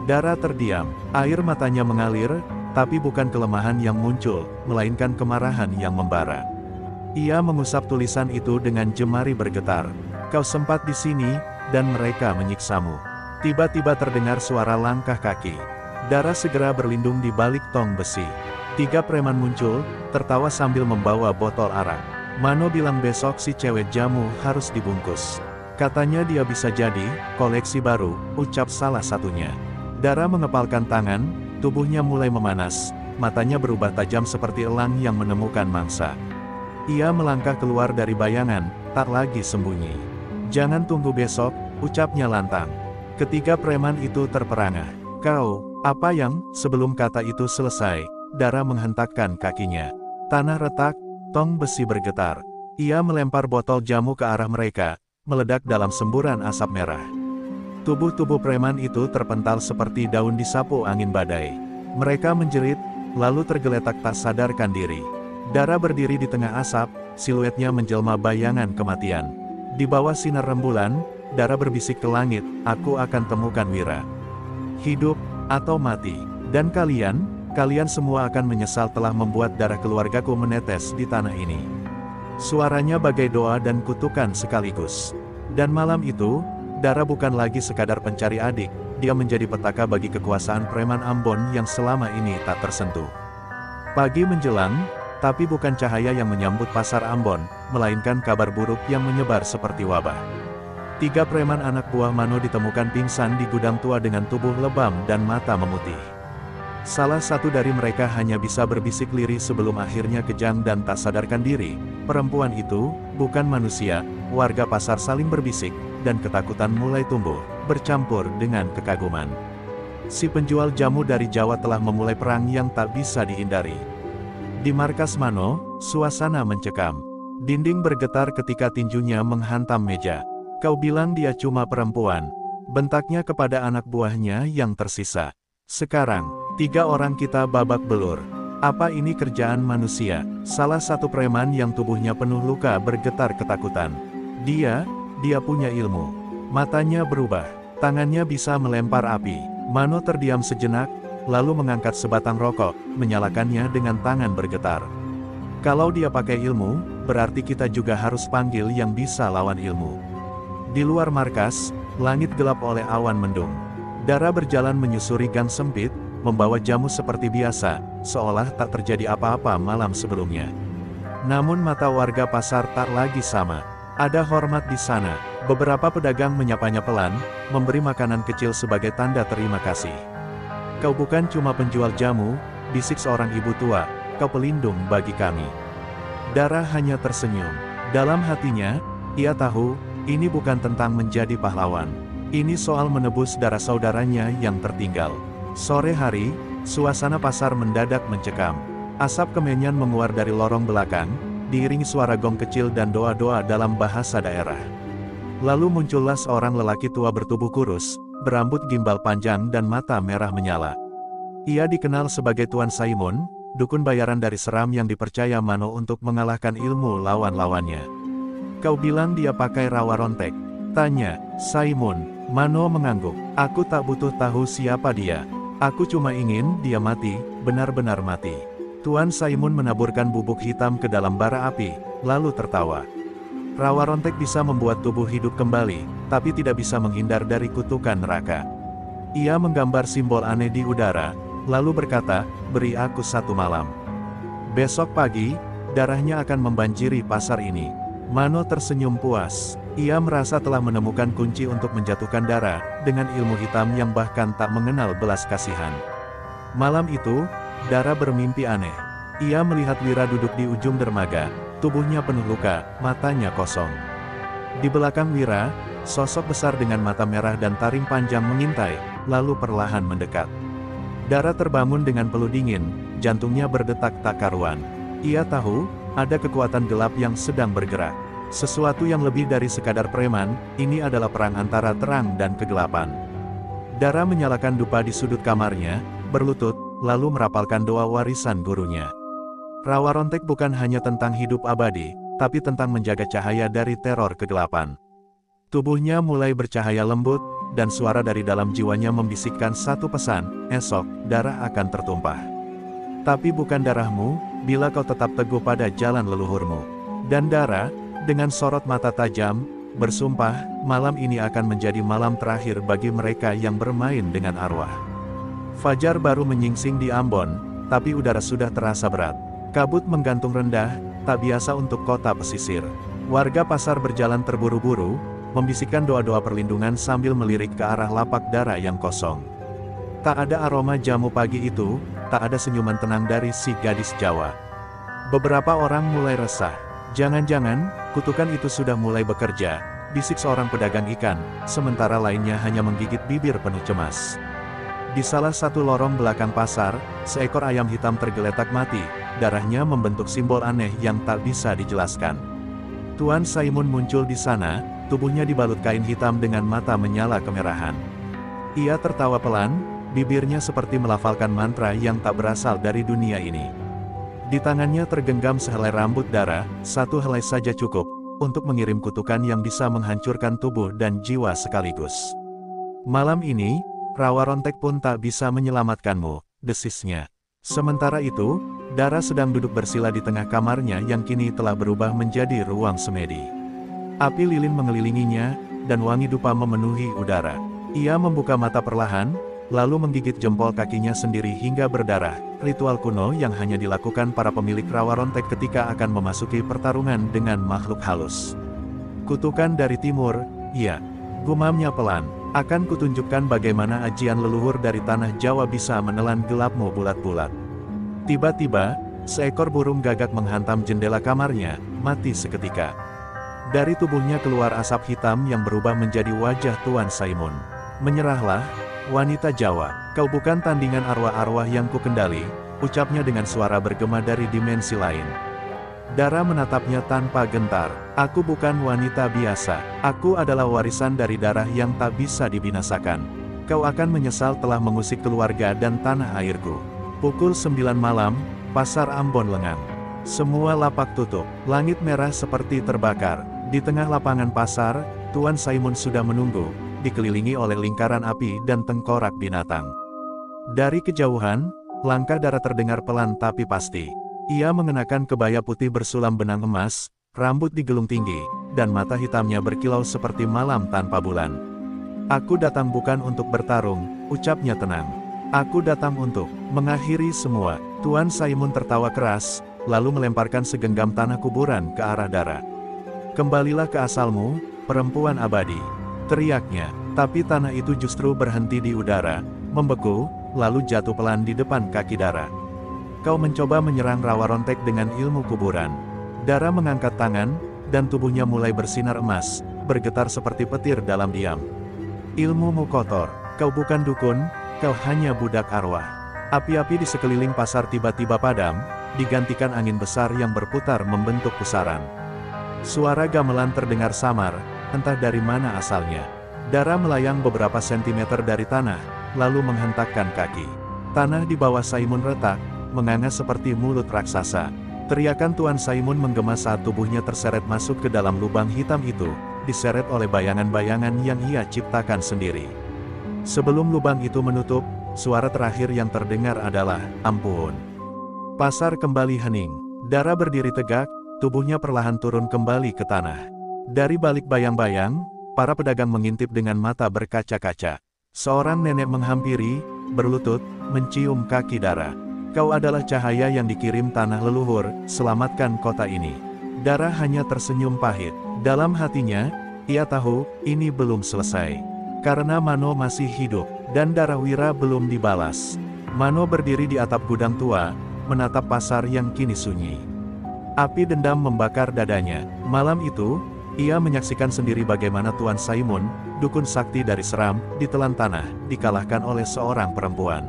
Dara terdiam, air matanya mengalir, tapi bukan kelemahan yang muncul, melainkan kemarahan yang membara. Ia mengusap tulisan itu dengan jemari bergetar. Kau sempat di sini, dan mereka menyiksamu. Tiba-tiba terdengar suara langkah kaki. Dara segera berlindung di balik tong besi. 3 preman muncul, tertawa sambil membawa botol arak. Mano bilang besok si cewek jamu harus dibungkus. Katanya dia bisa jadi koleksi baru, ucap salah satunya. Dara mengepalkan tangan, tubuhnya mulai memanas, matanya berubah tajam seperti elang yang menemukan mangsa. Ia melangkah keluar dari bayangan, tak lagi sembunyi. Jangan tunggu besok, ucapnya lantang. Ketiga preman itu terperangah. Kau, apa yang? Sebelum kata itu selesai, Dara menghentakkan kakinya. Tanah retak, tong besi bergetar. Ia melempar botol jamu ke arah mereka, meledak dalam semburan asap merah. Tubuh-tubuh preman itu terpental seperti daun disapu angin badai. Mereka menjerit, lalu tergeletak tak sadarkan diri. Dara berdiri di tengah asap, siluetnya menjelma bayangan kematian. Di bawah sinar rembulan, Dara berbisik ke langit, aku akan temukan Wira. Hidup, atau mati. Dan kalian semua akan menyesal telah membuat darah keluargaku menetes di tanah ini. Suaranya bagai doa dan kutukan sekaligus. Dan malam itu, Dara bukan lagi sekadar pencari adik, dia menjadi petaka bagi kekuasaan preman Ambon yang selama ini tak tersentuh. Pagi menjelang, tapi bukan cahaya yang menyambut pasar Ambon, melainkan kabar buruk yang menyebar seperti wabah. 3 preman anak buah Mano ditemukan pingsan di gudang tua dengan tubuh lebam dan mata memutih. Salah satu dari mereka hanya bisa berbisik lirih sebelum akhirnya kejang dan tak sadarkan diri. Perempuan itu, bukan manusia. Warga pasar saling berbisik, dan ketakutan mulai tumbuh, bercampur dengan kekaguman. Si penjual jamu dari Jawa telah memulai perang yang tak bisa dihindari. Di markas Mano, suasana mencekam. Dinding bergetar ketika tinjunya menghantam meja. Kau bilang dia cuma perempuan. Bentaknya kepada anak buahnya yang tersisa. Sekarang, 3 orang kita babak belur. Apa ini kerjaan manusia? Salah satu preman yang tubuhnya penuh luka bergetar ketakutan. Dia punya ilmu. Matanya berubah. Tangannya bisa melempar api. Mano terdiam sejenak, lalu mengangkat sebatang rokok, menyalakannya dengan tangan bergetar. Kalau dia pakai ilmu, berarti kita juga harus panggil yang bisa lawan ilmu. Di luar markas, langit gelap oleh awan mendung. Dara berjalan menyusuri gang sempit, membawa jamu seperti biasa, seolah tak terjadi apa-apa malam sebelumnya. Namun mata warga pasar tak lagi sama. Ada hormat di sana. Beberapa pedagang menyapanya pelan, memberi makanan kecil sebagai tanda terima kasih. Kau bukan cuma penjual jamu, bisik seorang ibu tua, kau pelindung bagi kami. Dara hanya tersenyum. Dalam hatinya, ia tahu, ini bukan tentang menjadi pahlawan. Ini soal menebus darah saudaranya yang tertinggal. Sore hari, suasana pasar mendadak mencekam. Asap kemenyan menguar dari lorong belakang, diiringi suara gong kecil dan doa-doa dalam bahasa daerah. Lalu muncullah seorang lelaki tua bertubuh kurus, berambut gimbal panjang dan mata merah menyala. Ia dikenal sebagai Tuan Saimun, dukun bayaran dari Seram yang dipercaya Mano untuk mengalahkan ilmu lawan-lawannya. Kau bilang dia pakai rawa rontek? Tanya Saimun. Mano mengangguk. Aku tak butuh tahu siapa dia. Aku cuma ingin dia mati, benar-benar mati. Tuan Saimun menaburkan bubuk hitam ke dalam bara api, lalu tertawa. Rawa rontek bisa membuat tubuh hidup kembali, tapi tidak bisa menghindar dari kutukan neraka. Ia menggambar simbol aneh di udara, lalu berkata, beri aku 1 malam. Besok pagi, darahnya akan membanjiri pasar ini. Mano tersenyum puas. Ia merasa telah menemukan kunci untuk menjatuhkan Dara, dengan ilmu hitam yang bahkan tak mengenal belas kasihan. Malam itu, Dara bermimpi aneh. Ia melihat Wira duduk di ujung dermaga, tubuhnya penuh luka, matanya kosong. Di belakang Wira, sosok besar dengan mata merah dan taring panjang mengintai, lalu perlahan mendekat. Dara terbangun dengan peluh dingin, jantungnya berdetak tak karuan. Ia tahu, ada kekuatan gelap yang sedang bergerak. Sesuatu yang lebih dari sekadar preman, ini adalah perang antara terang dan kegelapan. Dara menyalakan dupa di sudut kamarnya, berlutut, lalu merapalkan doa warisan gurunya. Rawa rontek bukan hanya tentang hidup abadi, tapi tentang menjaga cahaya dari teror kegelapan. Tubuhnya mulai bercahaya lembut, dan suara dari dalam jiwanya membisikkan satu pesan, esok, darah akan tertumpah. Tapi bukan darahmu, bila kau tetap teguh pada jalan leluhurmu. Dan Dara, dengan sorot mata tajam, bersumpah, malam ini akan menjadi malam terakhir bagi mereka yang bermain dengan arwah. Fajar baru menyingsing di Ambon, tapi udara sudah terasa berat. Kabut menggantung rendah, tak biasa untuk kota pesisir. Warga pasar berjalan terburu-buru, membisikkan doa-doa perlindungan sambil melirik ke arah lapak Dara yang kosong. Tak ada aroma jamu pagi itu, tak ada senyuman tenang dari si gadis Jawa. Beberapa orang mulai resah. Jangan-jangan, kutukan itu sudah mulai bekerja, bisik seorang pedagang ikan, sementara lainnya hanya menggigit bibir penuh cemas. Di salah satu lorong belakang pasar, seekor ayam hitam tergeletak mati, darahnya membentuk simbol aneh yang tak bisa dijelaskan. Tuan Saimun muncul di sana, tubuhnya dibalut kain hitam dengan mata menyala kemerahan. Ia tertawa pelan, bibirnya seperti melafalkan mantra yang tak berasal dari dunia ini. Di tangannya tergenggam sehelai rambut Dara, satu helai saja cukup, untuk mengirim kutukan yang bisa menghancurkan tubuh dan jiwa sekaligus. Malam ini, Rawa Rontek pun tak bisa menyelamatkanmu, desisnya. Sementara itu, Dara sedang duduk bersila di tengah kamarnya yang kini telah berubah menjadi ruang semedi. Api lilin mengelilinginya, dan wangi dupa memenuhi udara. Ia membuka mata perlahan, lalu menggigit jempol kakinya sendiri hingga berdarah, ritual kuno yang hanya dilakukan para pemilik Rawa Rontek ketika akan memasuki pertarungan dengan makhluk halus. Kutukan dari timur, iya, gumamnya pelan, akan kutunjukkan bagaimana ajian leluhur dari tanah Jawa bisa menelan gelapmu bulat-bulat. Tiba-tiba, seekor burung gagak menghantam jendela kamarnya, mati seketika. Dari tubuhnya keluar asap hitam yang berubah menjadi wajah Tuan Saimun. Menyerahlah, wanita Jawa, kau bukan tandingan arwah-arwah yang kukendali, ucapnya dengan suara bergema dari dimensi lain. Dara menatapnya tanpa gentar. Aku bukan wanita biasa, aku adalah warisan dari darah yang tak bisa dibinasakan. Kau akan menyesal telah mengusik keluarga dan tanah airku. Pukul 9 malam, pasar Ambon lengang. Semua lapak tutup, langit merah seperti terbakar. Di tengah lapangan pasar, Tuan Saimun sudah menunggu, dikelilingi oleh lingkaran api dan tengkorak binatang. Dari kejauhan, langkah Dara terdengar pelan tapi pasti. Ia mengenakan kebaya putih bersulam benang emas, rambut digelung tinggi, dan mata hitamnya berkilau seperti malam tanpa bulan. Aku datang bukan untuk bertarung, ucapnya tenang. Aku datang untuk mengakhiri semua. Tuan Saimun tertawa keras, lalu melemparkan segenggam tanah kuburan ke arah Dara. Kembalilah ke asalmu, perempuan abadi, teriaknya, tapi tanah itu justru berhenti di udara, membeku, lalu jatuh pelan di depan kaki Dara. Kau mencoba menyerang Rawa Rontek dengan ilmu kuburan. Dara mengangkat tangan, dan tubuhnya mulai bersinar emas, bergetar seperti petir dalam diam. Ilmumu kotor, kau bukan dukun, kau hanya budak arwah. Api-api di sekeliling pasar tiba-tiba padam, digantikan angin besar yang berputar membentuk pusaran. Suara gamelan terdengar samar, entah dari mana asalnya. Dara melayang beberapa sentimeter dari tanah, lalu menghentakkan kaki. Tanah di bawah Saimun retak, menganga seperti mulut raksasa. Teriakan Tuan Saimun menggema saat tubuhnya terseret masuk ke dalam lubang hitam itu, diseret oleh bayangan-bayangan yang ia ciptakan sendiri. Sebelum lubang itu menutup, suara terakhir yang terdengar adalah, ampun. Pasar kembali hening. Dara berdiri tegak, tubuhnya perlahan turun kembali ke tanah. Dari balik bayang-bayang, para pedagang mengintip dengan mata berkaca-kaca. Seorang nenek menghampiri, berlutut, mencium kaki Dara. Kau adalah cahaya yang dikirim tanah leluhur, selamatkan kota ini. Dara hanya tersenyum pahit. Dalam hatinya, ia tahu, ini belum selesai. Karena Mano masih hidup, dan darah Wira belum dibalas. Mano berdiri di atap gudang tua, menatap pasar yang kini sunyi. Api dendam membakar dadanya. Malam itu, ia menyaksikan sendiri bagaimana Tuan Saimun, dukun sakti dari Seram, ditelan tanah, dikalahkan oleh seorang perempuan.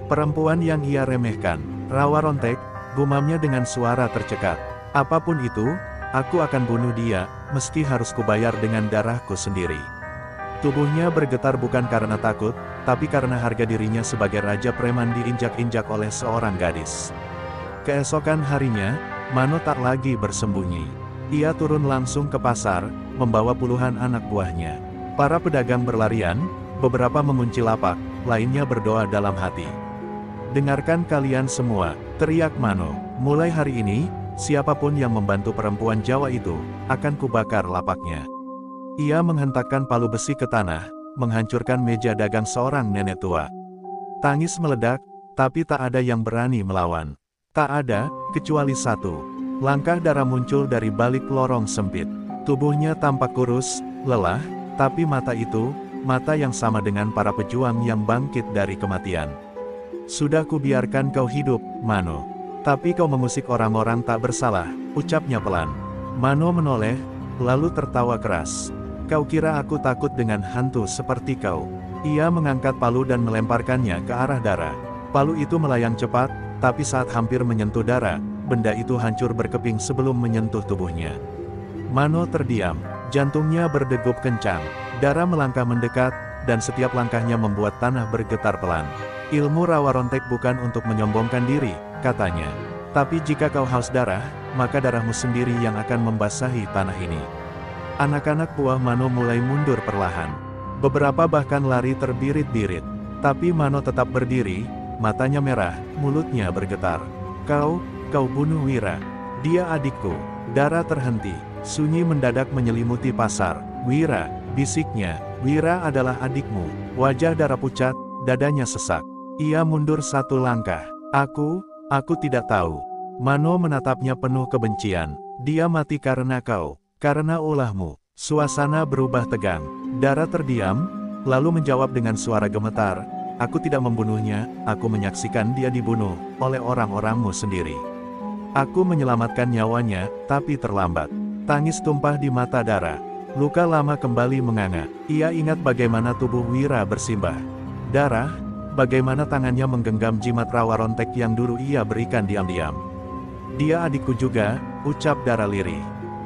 Perempuan yang ia remehkan, Rawa Rontek, gumamnya dengan suara tercekat. Apapun itu, aku akan bunuh dia, meski harus kubayar dengan darahku sendiri. Tubuhnya bergetar bukan karena takut, tapi karena harga dirinya sebagai raja preman diinjak-injak oleh seorang gadis. Keesokan harinya, Mano tak lagi bersembunyi. Ia turun langsung ke pasar, membawa puluhan anak buahnya. Para pedagang berlarian, beberapa mengunci lapak, lainnya berdoa dalam hati. Dengarkan kalian semua, teriak Mano. Mulai hari ini, siapapun yang membantu perempuan Jawa itu, akan kubakar lapaknya. Ia menghentakkan palu besi ke tanah, menghancurkan meja dagang seorang nenek tua. Tangis meledak, tapi tak ada yang berani melawan. Tak ada, kecuali satu. Langkah Dara muncul dari balik lorong sempit. Tubuhnya tampak kurus, lelah, tapi mata itu, mata yang sama dengan para pejuang yang bangkit dari kematian. Sudah kubiarkan kau hidup, Mano. Tapi kau mengusik orang-orang tak bersalah, ucapnya pelan. Mano menoleh, lalu tertawa keras. Kau kira aku takut dengan hantu seperti kau? Ia mengangkat palu dan melemparkannya ke arah Dara. Palu itu melayang cepat, tapi saat hampir menyentuh Dara, benda itu hancur berkeping sebelum menyentuh tubuhnya. Mano terdiam, jantungnya berdegup kencang. Dara melangkah mendekat, dan setiap langkahnya membuat tanah bergetar pelan. Ilmu rawa rontek bukan untuk menyombongkan diri, katanya. Tapi jika kau haus darah, maka darahmu sendiri yang akan membasahi tanah ini. Anak-anak buah Mano mulai mundur perlahan. Beberapa bahkan lari terbirit-birit. Tapi Mano tetap berdiri, matanya merah, mulutnya bergetar. Kau bunuh Wira. Dia adikku. Dara terhenti. Sunyi mendadak menyelimuti pasar. Wira, bisiknya. Wira adalah adikmu. Wajah Dara pucat, dadanya sesak. Ia mundur satu langkah. Aku tidak tahu. Mano menatapnya penuh kebencian. Dia mati karena kau. Karena ulahmu. Suasana berubah tegang. Dara terdiam, lalu menjawab dengan suara gemetar. Aku tidak membunuhnya, aku menyaksikan dia dibunuh oleh orang-orangmu sendiri. Aku menyelamatkan nyawanya, tapi terlambat. Tangis tumpah di mata Dara. Luka lama kembali menganga. Ia ingat bagaimana tubuh Wira bersimbah darah, bagaimana tangannya menggenggam jimat rawa rontek yang dulu ia berikan diam-diam. Dia adikku juga, ucap Dara lirih.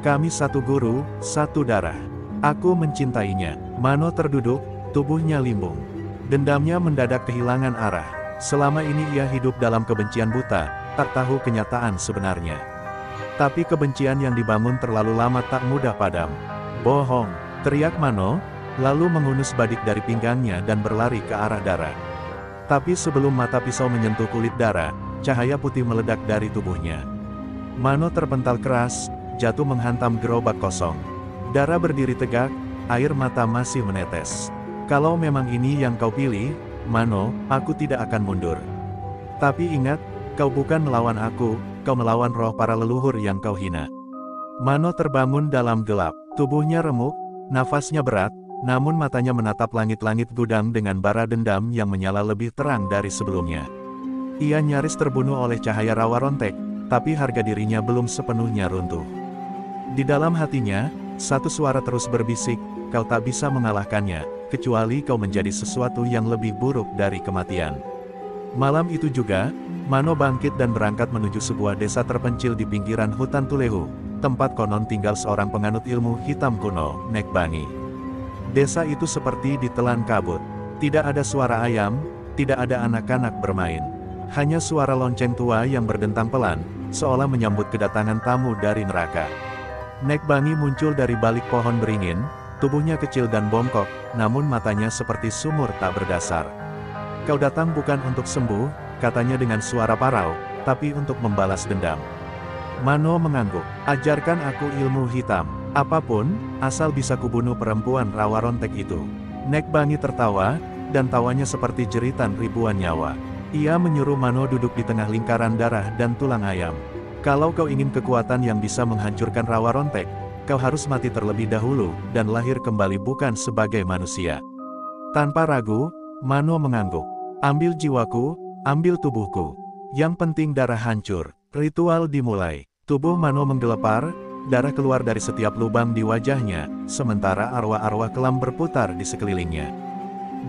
Kami satu guru, satu darah. Aku mencintainya. Mano terduduk, tubuhnya limbung. Dendamnya mendadak kehilangan arah. Selama ini ia hidup dalam kebencian buta, tak tahu kenyataan sebenarnya. Tapi kebencian yang dibangun terlalu lama tak mudah padam. Bohong, teriak Mano, lalu mengunus badik dari pinggangnya dan berlari ke arah Dara. Tapi sebelum mata pisau menyentuh kulit Dara, cahaya putih meledak dari tubuhnya. Mano terpental keras, jatuh menghantam gerobak kosong. Dara berdiri tegak, air mata masih menetes. Kalau memang ini yang kau pilih, Mano, aku tidak akan mundur. Tapi ingat, kau bukan melawan aku, kau melawan roh para leluhur yang kau hina. Mano terbangun dalam gelap, tubuhnya remuk, nafasnya berat, namun matanya menatap langit-langit gudang dengan bara dendam yang menyala lebih terang dari sebelumnya. Ia nyaris terbunuh oleh cahaya rawa rontek, tapi harga dirinya belum sepenuhnya runtuh. Di dalam hatinya, satu suara terus berbisik, kau tak bisa mengalahkannya, kecuali kau menjadi sesuatu yang lebih buruk dari kematian. Malam itu juga, Mano bangkit dan berangkat menuju sebuah desa terpencil di pinggiran hutan Tulehu, tempat konon tinggal seorang penganut ilmu hitam kuno, Nek Bangi. Desa itu seperti ditelan kabut. Tidak ada suara ayam, tidak ada anak-anak bermain. Hanya suara lonceng tua yang berdentang pelan, seolah menyambut kedatangan tamu dari neraka. Nek Bangi muncul dari balik pohon beringin, tubuhnya kecil dan bongkok, namun matanya seperti sumur tak berdasar. Kau datang bukan untuk sembuh, katanya dengan suara parau, tapi untuk membalas dendam. Mano mengangguk. Ajarkan aku ilmu hitam. Apapun, asal bisa kubunuh perempuan rawa rontek itu. Nek Bangi tertawa, dan tawanya seperti jeritan ribuan nyawa. Ia menyuruh Mano duduk di tengah lingkaran darah dan tulang ayam. Kalau kau ingin kekuatan yang bisa menghancurkan rawa rontek, kau harus mati terlebih dahulu, dan lahir kembali bukan sebagai manusia. Tanpa ragu, Mano mengangguk. Ambil jiwaku, ambil tubuhku. Yang penting darah hancur. Ritual dimulai. Tubuh Mano menggelepar, darah keluar dari setiap lubang di wajahnya, sementara arwah-arwah kelam berputar di sekelilingnya.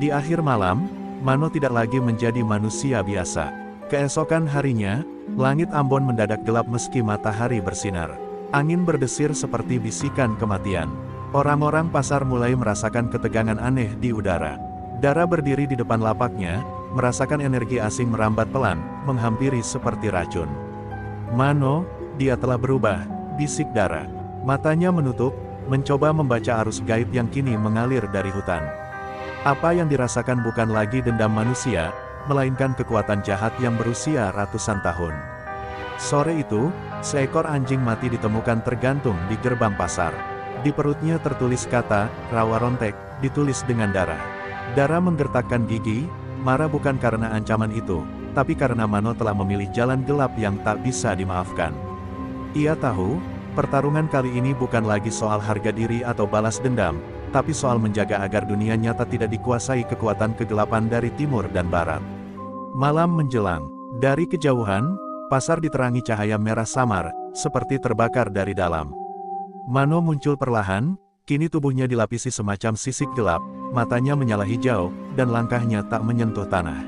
Di akhir malam, Mano tidak lagi menjadi manusia biasa. Keesokan harinya, langit Ambon mendadak gelap meski matahari bersinar. Angin berdesir seperti bisikan kematian. Orang-orang pasar mulai merasakan ketegangan aneh di udara. Dara berdiri di depan lapaknya, merasakan energi asing merambat pelan, menghampiri seperti racun. Mano, dia telah berubah, bisik Dara. Matanya menutup, mencoba membaca arus gaib yang kini mengalir dari hutan. Apa yang dirasakan bukan lagi dendam manusia, melainkan kekuatan jahat yang berusia ratusan tahun. Sore itu, seekor anjing mati ditemukan tergantung di gerbang pasar. Di perutnya tertulis kata, "Rawa Rontek", ditulis dengan darah. Dara menggertakkan gigi, marah bukan karena ancaman itu, tapi karena Mano telah memilih jalan gelap yang tak bisa dimaafkan. Ia tahu, pertarungan kali ini bukan lagi soal harga diri atau balas dendam, tapi soal menjaga agar dunia nyata tidak dikuasai kekuatan kegelapan dari timur dan barat. Malam menjelang. Dari kejauhan, pasar diterangi cahaya merah samar, seperti terbakar dari dalam. Mano muncul perlahan, kini tubuhnya dilapisi semacam sisik gelap, matanya menyala hijau, dan langkahnya tak menyentuh tanah.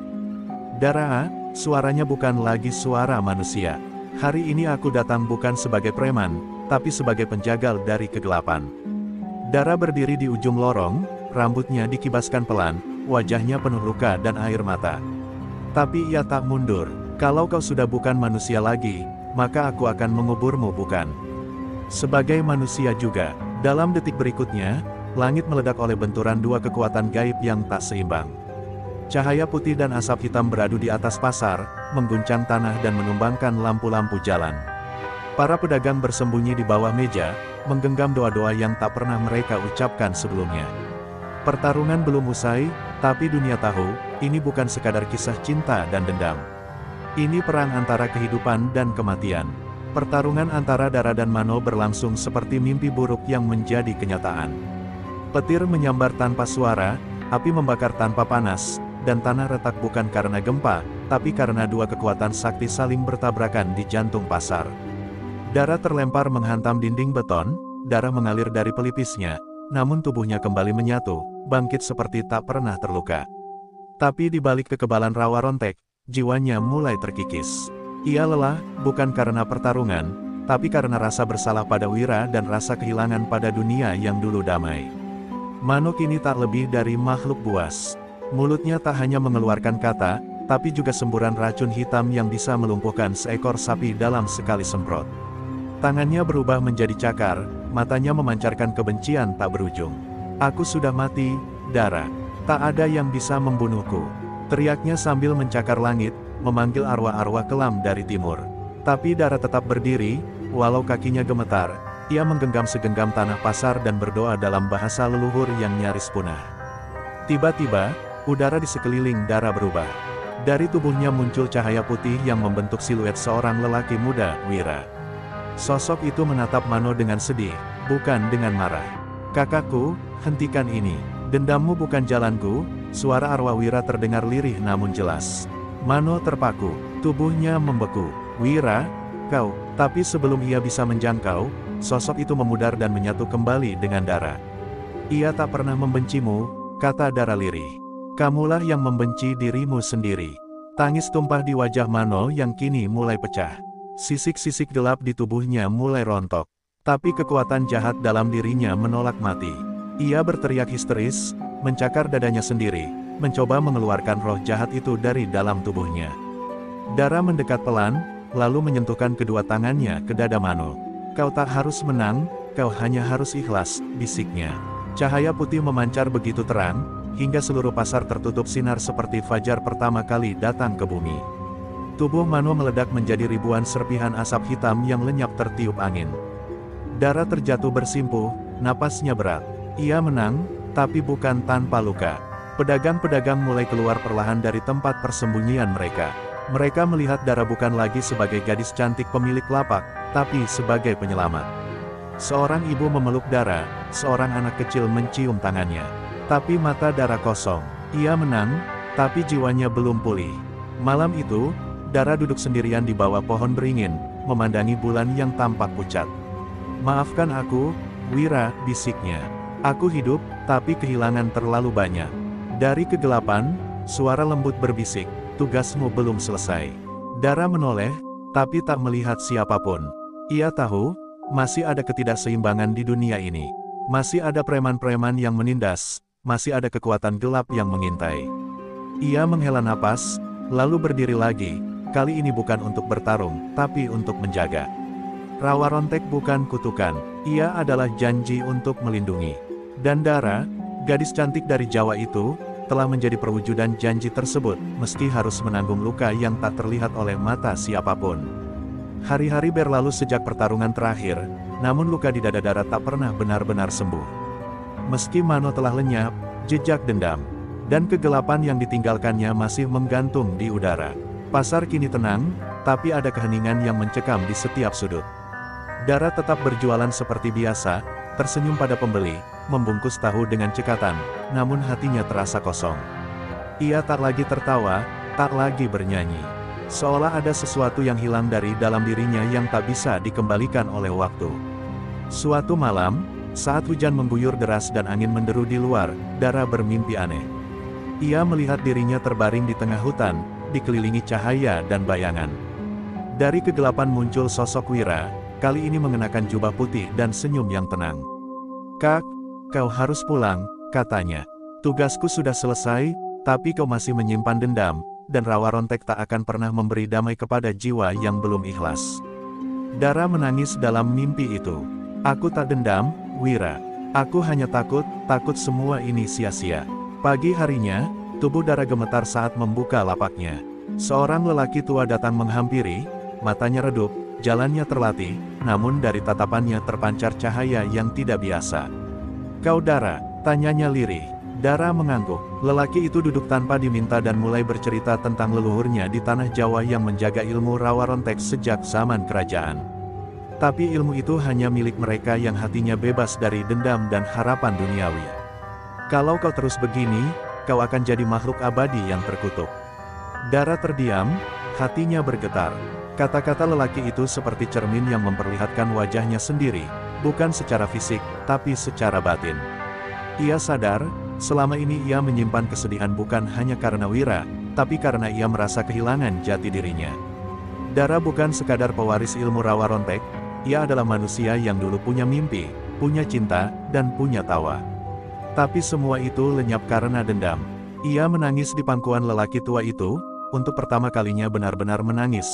Dara, suaranya bukan lagi suara manusia. Hari ini aku datang bukan sebagai preman, tapi sebagai penjagal dari kegelapan. Dara berdiri di ujung lorong, rambutnya dikibaskan pelan, wajahnya penuh luka dan air mata. Tapi ia tak mundur. Kalau kau sudah bukan manusia lagi, maka aku akan menguburmu bukan? Sebagai manusia juga. Dalam detik berikutnya, langit meledak oleh benturan dua kekuatan gaib yang tak seimbang. Cahaya putih dan asap hitam beradu di atas pasar, mengguncang tanah dan menumbangkan lampu-lampu jalan. Para pedagang bersembunyi di bawah meja, menggenggam doa-doa yang tak pernah mereka ucapkan sebelumnya. Pertarungan belum usai, tapi dunia tahu, ini bukan sekadar kisah cinta dan dendam. Ini perang antara kehidupan dan kematian. Pertarungan antara Dara dan Mano berlangsung seperti mimpi buruk yang menjadi kenyataan. Petir menyambar tanpa suara, api membakar tanpa panas, dan tanah retak bukan karena gempa, tapi karena dua kekuatan sakti saling bertabrakan di jantung pasar. Dara terlempar menghantam dinding beton, darah mengalir dari pelipisnya, namun tubuhnya kembali menyatu, bangkit seperti tak pernah terluka. Tapi di balik kekebalan Rawa Rontek, jiwanya mulai terkikis. Ia lelah, bukan karena pertarungan, tapi karena rasa bersalah pada Wira dan rasa kehilangan pada dunia yang dulu damai. Mano kini tak lebih dari makhluk buas. Mulutnya tak hanya mengeluarkan kata, tapi juga semburan racun hitam yang bisa melumpuhkan seekor sapi dalam sekali semprot. Tangannya berubah menjadi cakar, matanya memancarkan kebencian tak berujung. "Aku sudah mati, Dara. Tak ada yang bisa membunuhku," teriaknya sambil mencakar langit, memanggil arwah-arwah kelam dari timur. Tapi Dara tetap berdiri, walau kakinya gemetar. Ia menggenggam segenggam tanah pasar dan berdoa dalam bahasa leluhur yang nyaris punah. Tiba-tiba, udara di sekeliling Dara berubah. Dari tubuhnya muncul cahaya putih yang membentuk siluet seorang lelaki muda, Wira. Sosok itu menatap Mano dengan sedih, bukan dengan marah. "Kakakku, hentikan ini. Dendammu bukan jalanku." Suara arwah Wira terdengar lirih namun jelas. Mano terpaku, tubuhnya membeku. "Wira, kau..." Tapi sebelum ia bisa menjangkau, sosok itu memudar dan menyatu kembali dengan Dara. "Ia tak pernah membencimu," kata Dara lirih. "Kamulah yang membenci dirimu sendiri." Tangis tumpah di wajah Mano yang kini mulai pecah. Sisik-sisik gelap di tubuhnya mulai rontok. Tapi kekuatan jahat dalam dirinya menolak mati. Ia berteriak histeris, mencakar dadanya sendiri, mencoba mengeluarkan roh jahat itu dari dalam tubuhnya. Dara mendekat pelan, lalu menyentuhkan kedua tangannya ke dada Mano. "Kau tak harus menang, kau hanya harus ikhlas," bisiknya. Cahaya putih memancar begitu terang, hingga seluruh pasar tertutup sinar seperti fajar pertama kali datang ke bumi. Tubuh Mano meledak menjadi ribuan serpihan asap hitam yang lenyap tertiup angin. Dara terjatuh bersimpuh, napasnya berat. Ia menang, tapi bukan tanpa luka. Pedagang-pedagang mulai keluar perlahan dari tempat persembunyian mereka. Mereka melihat Dara bukan lagi sebagai gadis cantik pemilik lapak, tapi sebagai penyelamat. Seorang ibu memeluk Dara, seorang anak kecil mencium tangannya. Tapi mata Dara kosong. Ia menang, tapi jiwanya belum pulih. Malam itu, Dara duduk sendirian di bawah pohon beringin, memandangi bulan yang tampak pucat. "Maafkan aku, Wira," bisiknya. "Aku hidup, tapi kehilangan terlalu banyak." Dari kegelapan, suara lembut berbisik, "Tugasmu belum selesai." Dara menoleh, tapi tak melihat siapapun. Ia tahu, masih ada ketidakseimbangan di dunia ini. Masih ada preman-preman yang menindas, masih ada kekuatan gelap yang mengintai. Ia menghela napas, lalu berdiri lagi, kali ini bukan untuk bertarung, tapi untuk menjaga. Rawa Rontek bukan kutukan, ia adalah janji untuk melindungi. Dan Dara, gadis cantik dari Jawa itu, telah menjadi perwujudan janji tersebut, meski harus menanggung luka yang tak terlihat oleh mata siapapun. Hari-hari berlalu sejak pertarungan terakhir, namun luka di dada Dara tak pernah benar-benar sembuh. Meski Mano telah lenyap, jejak dendam dan kegelapan yang ditinggalkannya masih menggantung di udara. Pasar kini tenang, tapi ada keheningan yang mencekam di setiap sudut. Dara tetap berjualan seperti biasa, tersenyum pada pembeli, membungkus tahu dengan cekatan, namun hatinya terasa kosong. Ia tak lagi tertawa, tak lagi bernyanyi. Seolah ada sesuatu yang hilang dari dalam dirinya yang tak bisa dikembalikan oleh waktu. Suatu malam, saat hujan mengguyur deras dan angin menderu di luar, Dara bermimpi aneh. Ia melihat dirinya terbaring di tengah hutan, dikelilingi cahaya dan bayangan. Dari kegelapan muncul sosok Wira, kali ini mengenakan jubah putih dan senyum yang tenang. "Kak, kau harus pulang," katanya. "Tugasku sudah selesai, tapi kau masih menyimpan dendam, dan Rawa Rontek tak akan pernah memberi damai kepada jiwa yang belum ikhlas." Dara menangis dalam mimpi itu. "Aku tak dendam, Wira. Aku hanya takut semua ini sia-sia." Pagi harinya, tubuh Dara gemetar saat membuka lapaknya. Seorang lelaki tua datang menghampiri, matanya redup, jalannya terlatih, namun dari tatapannya terpancar cahaya yang tidak biasa. "Kau Dara?" tanyanya lirih. Dara mengangguk. Lelaki itu duduk tanpa diminta dan mulai bercerita tentang leluhurnya di tanah Jawa yang menjaga ilmu Rawa Rontek sejak zaman kerajaan. Tapi ilmu itu hanya milik mereka yang hatinya bebas dari dendam dan harapan duniawi. "Kalau kau terus begini, kau akan jadi makhluk abadi yang terkutuk." Dara terdiam, hatinya bergetar. Kata-kata lelaki itu seperti cermin yang memperlihatkan wajahnya sendiri, bukan secara fisik, tapi secara batin. Ia sadar, selama ini ia menyimpan kesedihan bukan hanya karena Wira, tapi karena ia merasa kehilangan jati dirinya. Dara bukan sekadar pewaris ilmu Rawa Rontek, ia adalah manusia yang dulu punya mimpi, punya cinta, dan punya tawa. Tapi semua itu lenyap karena dendam. Ia menangis di pangkuan lelaki tua itu, untuk pertama kalinya benar-benar menangis